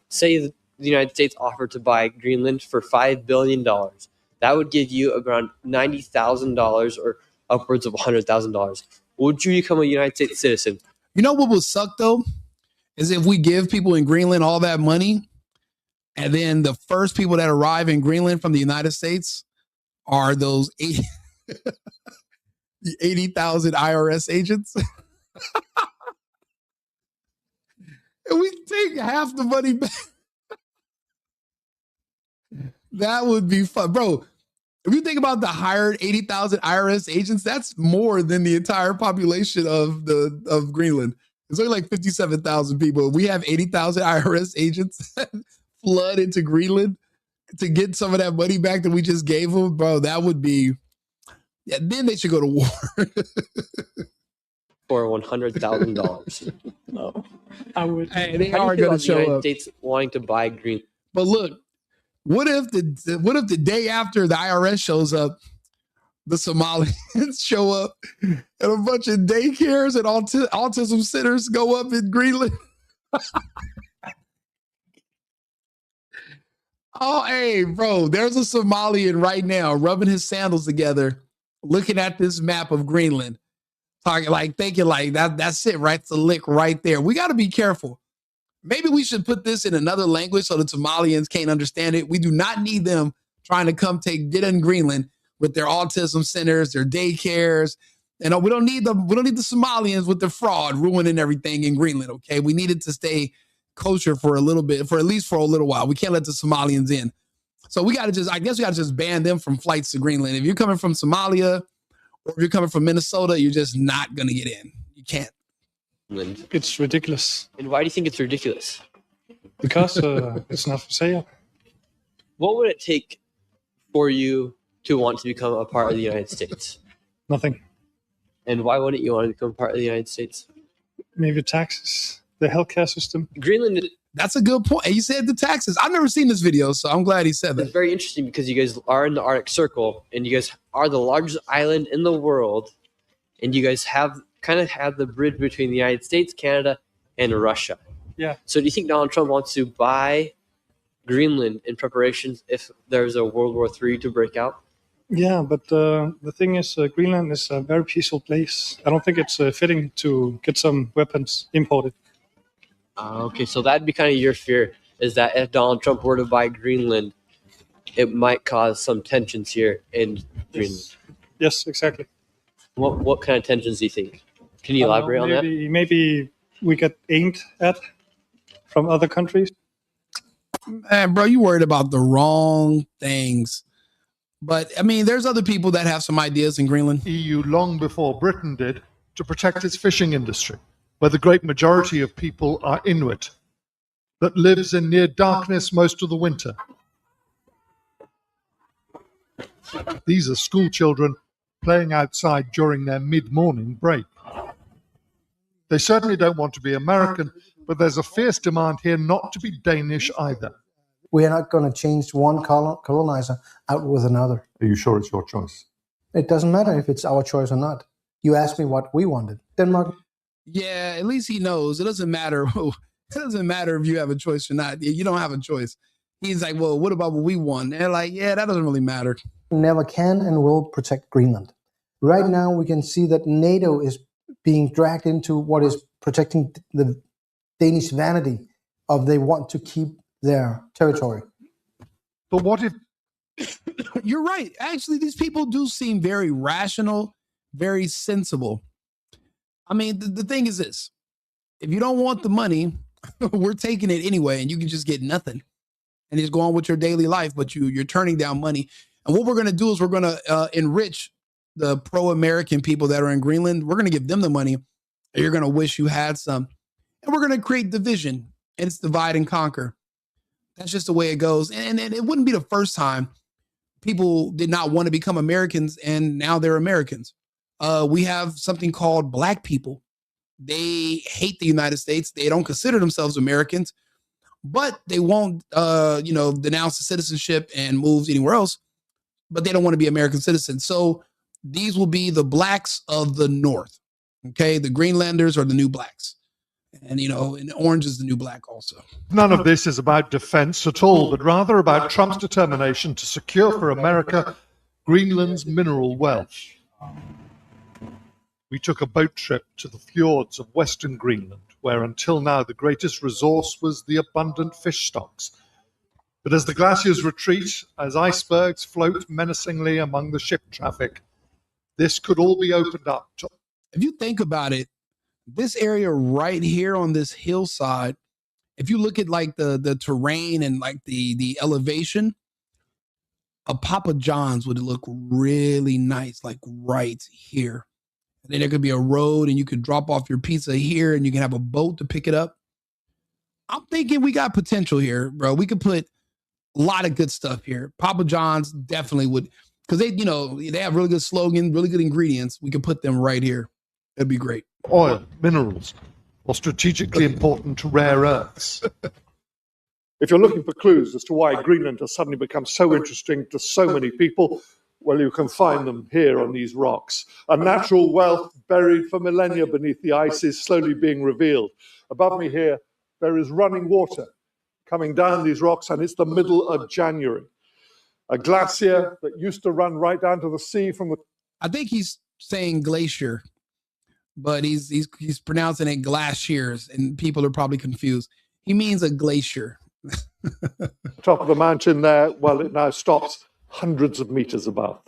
Say the United States offered to buy Greenland for $5 billion. That would give you around $90,000 or upwards of $100,000. Would you become a United States citizen? You know what would suck, though? Is if we give people in Greenland all that money, and then the first people that arrive in Greenland from the United States are those 80,000 IRS agents. And we take half the money back. That would be fun. Bro, if you think about the hired 80,000 IRS agents, that's more than the entire population of Greenland. It's only like 57,000 people. We have 80,000 IRS agents flood into Greenland to get some of that money back that we just gave them. Bro, that would be, yeah, then they should go to war. For $100,000. No, I would. Hey, they How are do you feel going about to the show United up. States wanting to buy Greenland? But look, what if the day after the IRS shows up, the Somalians show up and a bunch of daycares and autism centers go up in Greenland? Oh, hey, bro, there's a Somalian right now rubbing his sandals together, looking at this map of Greenland, talking like, thinking like that's it, right? It's a lick right there. We got to be careful. Maybe we should put this in another language so the Somalians can't understand it. We do not need them trying to come get in Greenland with their autism centers, their daycares. And we don't need the Somalians with their fraud ruining everything in Greenland. Okay, we need it to stay kosher for a little bit, for at least for a little while. We can't let the Somalians in. So we got to just ban them from flights to Greenland. If you're coming from Somalia or if you're coming from Minnesota, you're just not going to get in. You can't. It's ridiculous. And why do you think it's ridiculous? Because it's not for sale. What would it take for you to want to become a part of the United States? Nothing. And why wouldn't you want to become part of the United States? Maybe taxes, the healthcare system. Greenland. That's a good point. He said the taxes. I've never seen this video, so I'm glad he said that. It's very interesting because you guys are in the Arctic Circle and you guys are the largest island in the world, and you guys have the bridge between the United States, Canada, and Russia. Yeah. So do you think Donald Trump wants to buy Greenland in preparations if there's a World War III to break out? Yeah, but the thing is, Greenland is a very peaceful place. I don't think it's fitting to get some weapons imported. Okay, so that'd be kind of your fear, is that if Donald Trump were to buy Greenland, it might cause some tensions here in Greenland. Yes, exactly. What kind of tensions do you think? Can you elaborate on that? Maybe we get aimed at from other countries. Man, bro, you worried about the wrong things. But, I mean, there's other people that have some ideas in Greenland. EU long before Britain did to protect its fishing industry, where the great majority of people are Inuit, that lives in near darkness most of the winter. These are school children playing outside during their mid-morning break. They certainly don't want to be American, but there's a fierce demand here not to be Danish either. We are not going to change one colonizer out with another. Are you sure it's your choice? It doesn't matter if it's our choice or not. You asked me what we wanted. Denmark. Yeah, at least he knows. It doesn't matter. It doesn't matter if you have a choice or not. You don't have a choice. He's like, well, what about what we want? And they're like, yeah, that doesn't really matter. Never can and will protect Greenland. Right now, we can see that NATO is being dragged into what is protecting the Danish vanity of they want to keep their territory. But what if... You're right. Actually, these people do seem very rational, very sensible. I mean, the thing is this. If you don't want the money, we're taking it anyway, and you can just get nothing. And just go on with your daily life, but you're turning down money. And what we're going to do is we're going to enrich the pro-American people that are in Greenland. We're going to give them the money, and you're going to wish you had some. And we're going to create division, and it's divide and conquer. That's just the way it goes. And it wouldn't be the first time people did not want to become Americans and now they're Americans. We have something called black people. They hate the United States. They don't consider themselves Americans, but they won't, denounce the citizenship and move anywhere else, but they don't want to be American citizens. So these will be the blacks of the North. Okay. The Greenlanders are the new blacks. And, and orange is the new black also. None of this is about defense at all, but rather about Trump's determination to secure for America Greenland's mineral wealth. We took a boat trip to the fjords of Western Greenland, where until now the greatest resource was the abundant fish stocks. But as the glaciers retreat, as icebergs float menacingly among the ship traffic, this could all be opened up to. If you think about it, this area right here on this hillside, if you look at like the terrain and like the elevation, a Papa John's would look really nice, like right here. And then there could be a road and you could drop off your pizza here and you can have a boat to pick it up. I'm thinking we got potential here, bro. We could put a lot of good stuff here. Papa John's definitely would, because they have really good slogan, really good ingredients. We could put them right here. That'd be great. Oil, minerals, or strategically important rare earths. If you're looking for clues as to why Greenland has suddenly become so interesting to so many people, well, you can find them here on these rocks. A natural wealth buried for millennia beneath the ice is slowly being revealed. Above me here, there is running water coming down these rocks, and it's the middle of January. A glacier that used to run right down to the sea from the... I think he's saying glacier, but he's pronouncing it glaciers, and people are probably confused. He means a glacier. top of the mountain there, well, it now stops hundreds of meters above.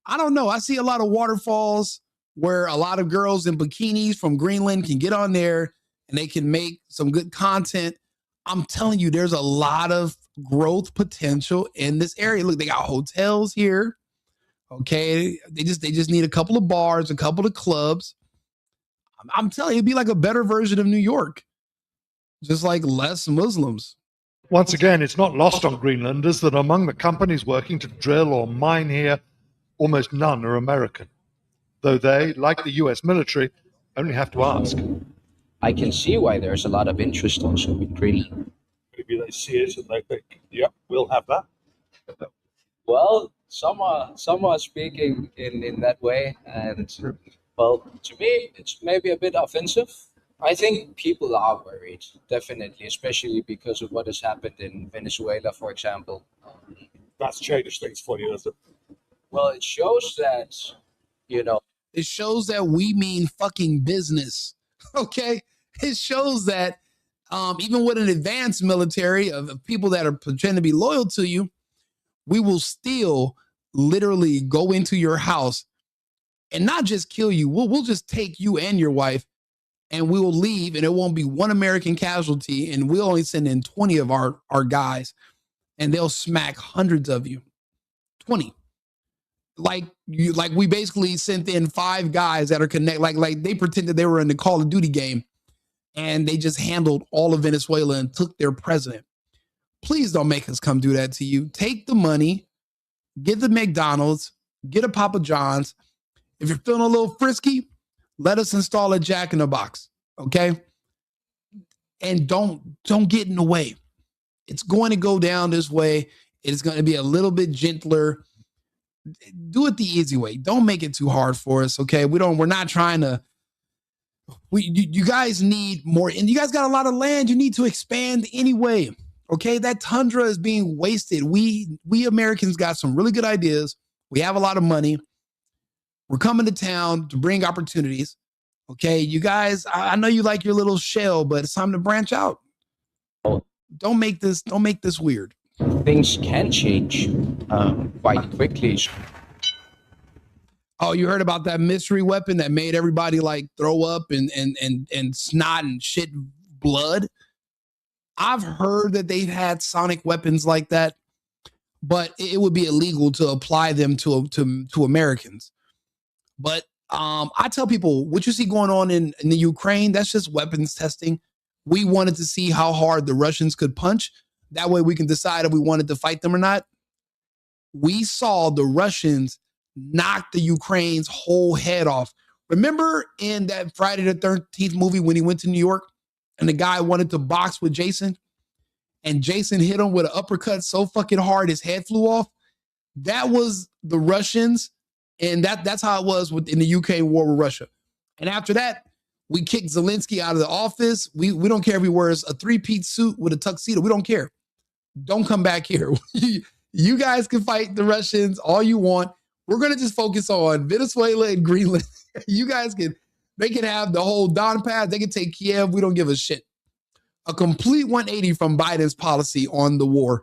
I don't know. I see a lot of waterfalls where a lot of girls in bikinis from Greenland can get on there and they can make some good content. I'm telling you, there's a lot of growth potential in this area. Look, they got hotels here. Okay. They just need a couple of bars, a couple of clubs. I'm telling you, it'd be like a better version of New York. Just like less Muslims. Once again, it's not lost on Greenlanders that among the companies working to drill or mine here, almost none are American. Though they, like the US military, only have to ask. I can see why there's a lot of interest also in Greenland. Maybe they see it and they think, yeah, we'll have that. Well, some are speaking in that way, and well, to me, it's maybe a bit offensive. I think people are worried, definitely, especially because of what has happened in Venezuela, for example. That's changed things for you, doesn't it? Well, it shows that, It shows that we mean fucking business. Okay? It shows that even with an advanced military of people that are pretending to be loyal to you, we will still literally go into your house and not just kill you. We'll just take you and your wife and we will leave, and it won't be one American casualty, and we'll only send in 20 of our guys, and they'll smack hundreds of you. 20. Like we basically sent in 5 guys that are connected, like they pretended they were in the Call of Duty game, and they just handled all of Venezuela and took their president. Please don't make us come do that to you. Take the money, get the McDonald's, get a Papa John's. If you're feeling a little frisky, let us install a Jack in the Box, okay? And don't get in the way. It's going to go down this way. It's going to be a little bit gentler. Do it the easy way. Don't make it too hard for us, okay? We're not trying to. You guys need more, and you guys got a lot of land. You need to expand anyway, okay? That tundra is being wasted. We Americans got some really good ideas. We have a lot of money. We're coming to town to bring opportunities. Okay, you guys, I know you like your little shell, but it's time to branch out. Don't make this weird. Things can change quite quickly. Oh, you heard about that mystery weapon that made everybody like throw up and snot and shit blood? I've heard that they've had sonic weapons like that, but it would be illegal to apply them to Americans. But I tell people, what you see going on in the Ukraine, that's just weapons testing. We wanted to see how hard the Russians could punch. That way we can decide if we wanted to fight them or not. We saw the Russians knock the Ukraine's whole head off. Remember in that Friday the 13th movie when he went to New York and the guy wanted to box with Jason and Jason hit him with an uppercut so fucking hard his head flew off? That was the Russians, and that's how it was in the UK war with Russia. And after that, we kicked Zelensky out of the office. We don't care if he wears a three-piece suit with a tuxedo. We don't care. Don't come back here. You guys can fight the Russians all you want. We're going to just focus on Venezuela and Greenland. They can have the whole Donbass. They can take Kiev. We don't give a shit. A complete 180 from Biden's policy on the war.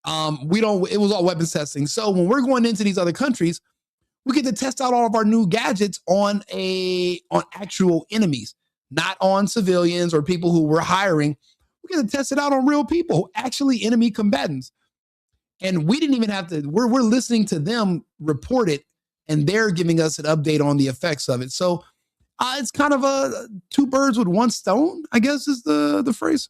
It was all weapons testing. So when we're going into these other countries, we get to test out all of our new gadgets on actual enemies, not on civilians or people who we're hiring. We get to test it out on real people, actually enemy combatants. And we didn't even have to, we're listening to them report it, and they're giving us an update on the effects of it. So it's kind of a two birds with one stone, I guess is the phrase.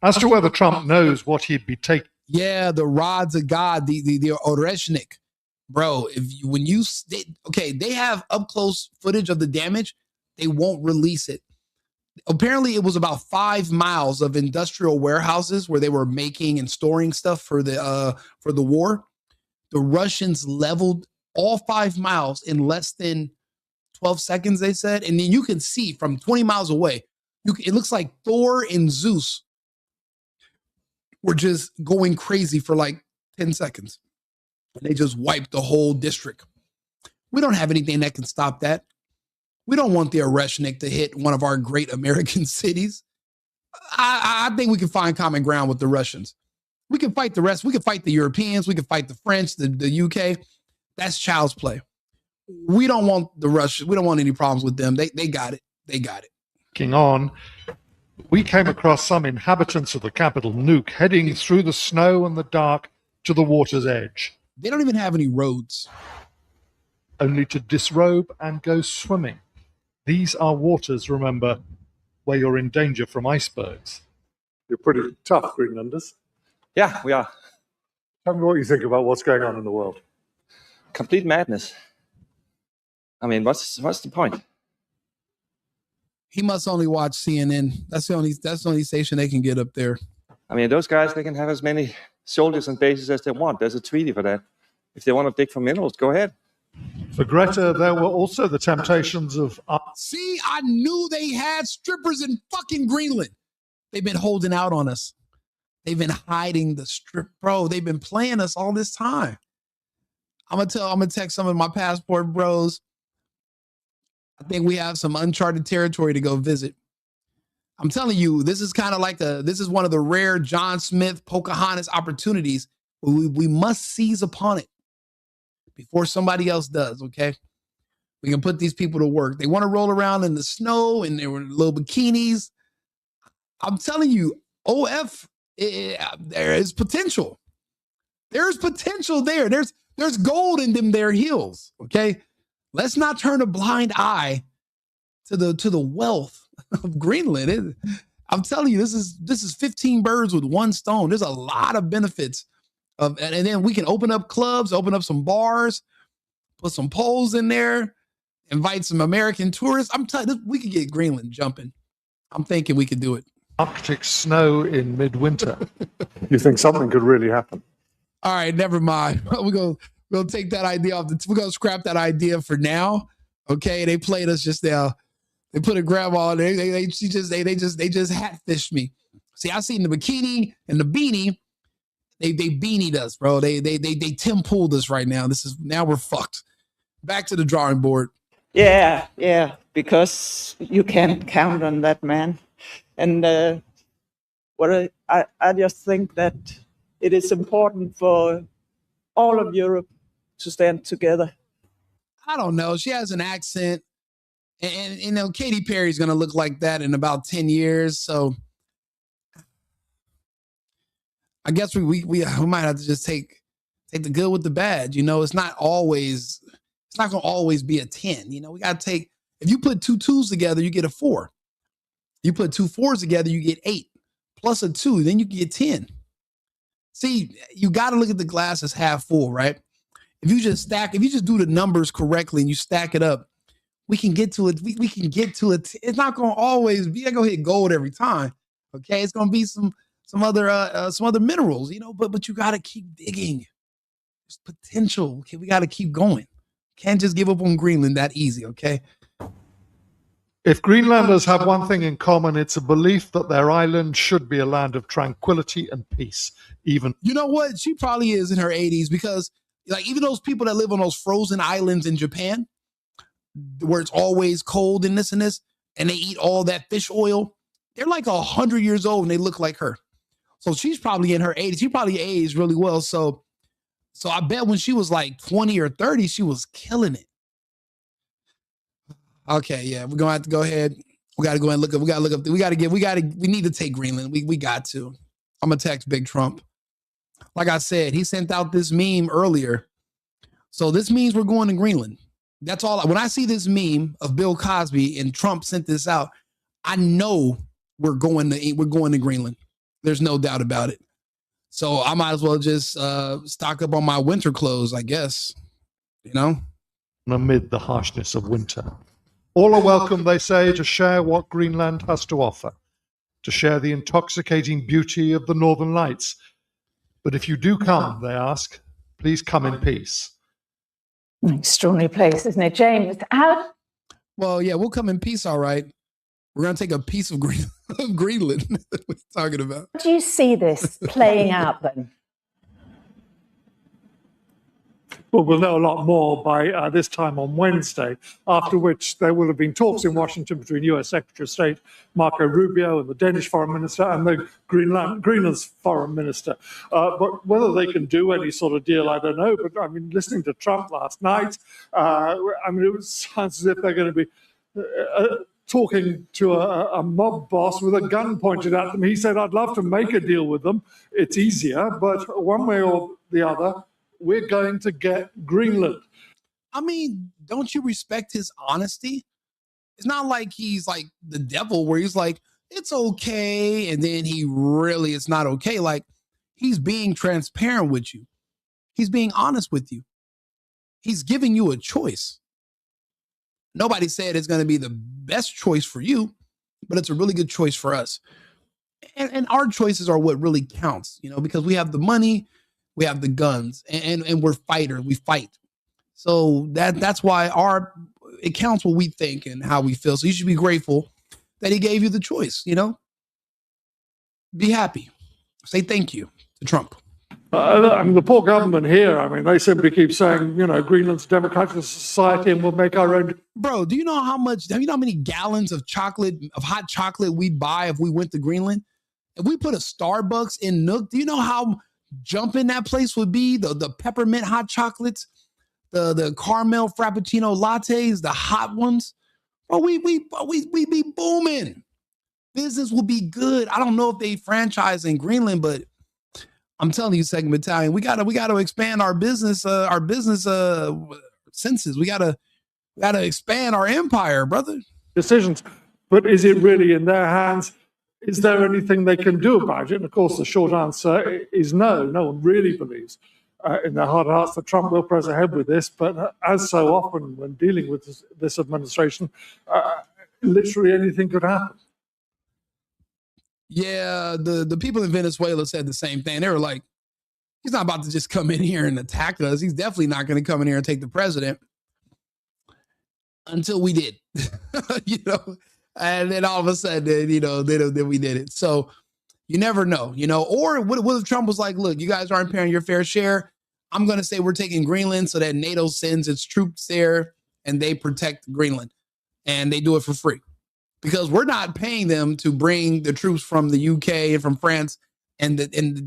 As to whether Trump knows what he'd be taking. Yeah, the rods of God, the Oreshnik. Bro, they have up close footage of the damage. They won't release it. Apparently, it was about 5 miles of industrial warehouses where they were making and storing stuff for the war. The Russians leveled all 5 miles in less than 12 seconds, they said. And then you can see from 20 miles away, it looks like Thor and Zeus were just going crazy for like 10 seconds. And they just wiped the whole district. We don't have anything that can stop that. We don't want the Oreshnik to hit one of our great American cities. I think we can find common ground with the Russians. We can fight the rest. We can fight the Europeans. We can fight the French, the UK. That's child's play. We don't want the Russians. We don't want any problems with them. They got it. They got it. King on. We came across some inhabitants of the capital, Nuuk, heading through the snow and the dark to the water's edge. They don't even have any roads. Only to disrobe and go swimming. These are waters, remember, where you're in danger from icebergs. You're pretty tough, Greenlanders. Yeah, we are. Tell me what you think about what's going on in the world. Complete madness. I mean, what's the point? He must only watch CNN. That's the only station they can get up there. I mean, those guys, they can have as many soldiers and bases as they want. There's a treaty for that. If they want to dig for minerals, go ahead. For Greta, there were also the temptations of... See, I knew they had strippers in fucking Greenland. They've been holding out on us. They've been hiding the strip. Bro, they've been playing us all this time. I'm gonna text some of my passport bros. I think we have some uncharted territory to go visit. I'm telling you, this is kind of like this is one of the rare John Smith, Pocahontas opportunities where we must seize upon it before somebody else does, okay? We can put these people to work. They want to roll around in the snow and their little bikinis. I'm telling you, there is potential. There's potential there. There's gold in them their heels, okay? Let's not turn a blind eye to the wealth of Greenland. I'm telling you, this is 15 birds with one stone. There's a lot of benefits and then we can open up clubs, open up some bars, put some poles in there, invite some American tourists. I'm telling you, we could get Greenland jumping. I'm thinking we could do it. Arctic snow in midwinter. You think something could really happen? All right, never mind. We'll take that idea off. We're gonna scrap that idea for now. Okay, they played us just now. They put a grandma on there. They just hatfished me. See, I seen the bikini and the beanie. They beanied us, bro. They Tim Pooled us right now. Now we're fucked. Back to the drawing board. Yeah, because you can't count on that, man. And I just think that it is important for all of Europe to stand together. I don't know. She has an accent. And you know, Katy Perry's going to look like that in about 10 years. So I guess we might have to just take the good with the bad. You know, it's not going to always be a 10. You know, we got to if you put two twos together, you get a 4. You put 2 4s together, you get 8 plus a 2, then you can get 10. See, you got to look at the glass as half full, right? If you just do the numbers correctly and you stack it up, we can get to it. We can get to it. It's not going to always be going to hit gold every time. Okay. It's going to be some other minerals, but you got to keep digging. There's potential. Okay. We got to keep going. Can't just give up on Greenland that easy. Okay. If Greenlanders have one thing in common, it's a belief that their island should be a land of tranquility and peace. Even, you know what? She probably is in her 80s because like even those people that live on those frozen islands in Japan, where it's always cold and this, and they eat all that fish oil, they're like 100 years old and they look like her. So she's probably in her 80s. She probably aged really well. So I bet when she was like 20 or 30, she was killing it. Okay, yeah, we're gonna have to go ahead. We gotta go and look up. We need to take Greenland. We got to. I'm gonna text Big Trump. Like I said, he sent out this meme earlier. So this means we're going to Greenland. That's all. When I see this meme of Bill Cosby and Trump sent this out, I know we're going to Greenland. There's no doubt about it. So I might as well just stock up on my winter clothes, I guess. Amid the harshness of winter. All are welcome, they say, to share what Greenland has to offer, to share the intoxicating beauty of the Northern Lights. But if you do come, they ask, please come in peace. An extraordinary place, isn't it, James? Well, yeah, we'll come in peace, all right. We're going to take a piece of Greenland. What are you talking about? How do you see this playing out then? Well, we'll know a lot more by this time on Wednesday, after which there will have been talks in Washington between US Secretary of State Marco Rubio and the Danish Foreign Minister and the Greenland's Foreign Minister. But whether they can do any sort of deal, I don't know. But I mean, listening to Trump last night, it sounds as if they're going to be talking to a mob boss with a gun pointed at them. He said, I'd love to make a deal with them. It's easier, but one way or the other, we're going to get Greenland. I mean, don't you respect his honesty? It's not like he's like the devil where he's like, it's okay. And then it's not okay. Like he's being transparent with you. He's being honest with you. He's giving you a choice. Nobody said it's going to be the best choice for you, but it's a really good choice for us. And our choices are what really counts, because we have the money, we have the guns, and we're fighters. We fight. So that's why it counts what we think and how we feel. So you should be grateful that he gave you the choice, Be happy. Say thank you to Trump. The poor government here, they simply keep saying, Greenland's a democratic society and we'll make our own. Bro, do you know how many gallons of hot chocolate we'd buy if we went to Greenland? If we put a Starbucks in Nook, do you know how jumping that place would be? The peppermint hot chocolates, the caramel frappuccino lattes, the hot ones. Bro, we'd be booming. Business will be good. I don't know if they franchise in Greenland, but I'm telling you, Second Battalion, we gotta expand our business senses. We gotta expand our empire, brother. Decisions, but is it really in their hands? Is there anything they can do about it? And of course, the short answer is no. No one really believes in their heart of hearts that Trump will press ahead with this. But as so often when dealing with this administration, literally anything could happen. Yeah, the people in Venezuela said the same thing. They were like, he's not about to just come in here and attack us. He's definitely not going to come in here and take the president until we did, and then all of a sudden, then we did it. So you never know, or what if Trump was like, look, you guys aren't paying your fair share. I'm going to say we're taking Greenland so that NATO sends its troops there and they protect Greenland and they do it for free. Because we're not paying them to bring the troops from the UK and from France and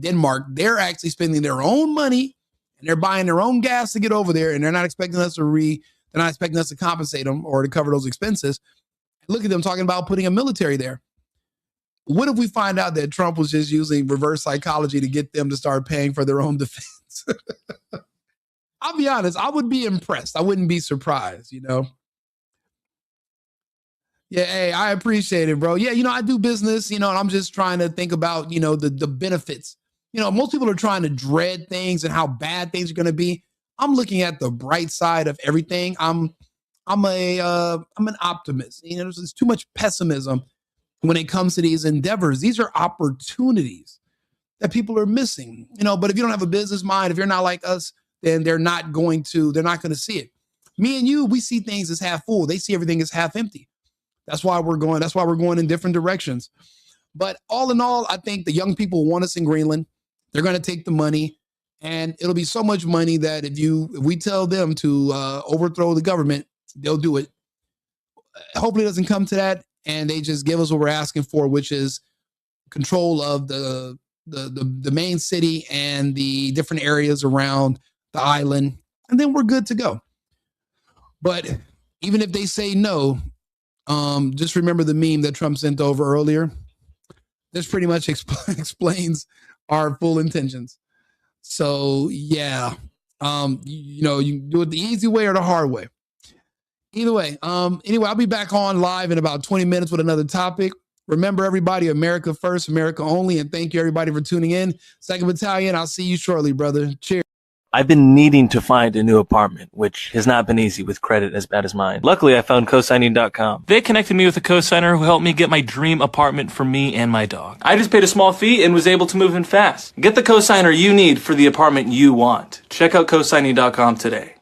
Denmark. They're actually spending their own money and they're buying their own gas to get over there. And they're not expecting us to compensate them or to cover those expenses. Look at them talking about putting a military there. What if we find out that Trump was just using reverse psychology to get them to start paying for their own defense? I'll be honest. I would be impressed. I wouldn't be surprised, Yeah, Yeah, hey, I appreciate it, bro. Yeah, I do business, and I'm just trying to think about, the benefits. Most people are trying to dread things and how bad things are going to be. I'm looking at the bright side of everything. I'm an optimist. There's too much pessimism when it comes to these endeavors. These are opportunities that people are missing. But if you don't have a business mind, if you're not like us, then they're not going to see it. Me and you, we see things as half full. They see everything as half empty. That's why we're going in different directions. But all in all, I think the young people want us in Greenland. They're going to take the money, and it'll be so much money that if we tell them to overthrow the government, they'll do it. Hopefully it doesn't come to that, and they just give us what we're asking for, which is control of the main city and the different areas around the island, and then we're good to go. But even if they say no, just remember the meme that Trump sent over earlier. This pretty much explains our full intentions. So yeah, you can do it the easy way or the hard way. Either way, anyway, I'll be back on live in about 20 minutes with another topic. Remember, everybody, America first, America only, and thank you, everybody, for tuning in. 2nd Battalion, I'll see you shortly, brother. Cheers. I've been needing to find a new apartment, which has not been easy with credit as bad as mine. Luckily, I found cosigning.com. They connected me with a cosigner who helped me get my dream apartment for me and my dog. I just paid a small fee and was able to move in fast. Get the cosigner you need for the apartment you want. Check out cosigning.com today.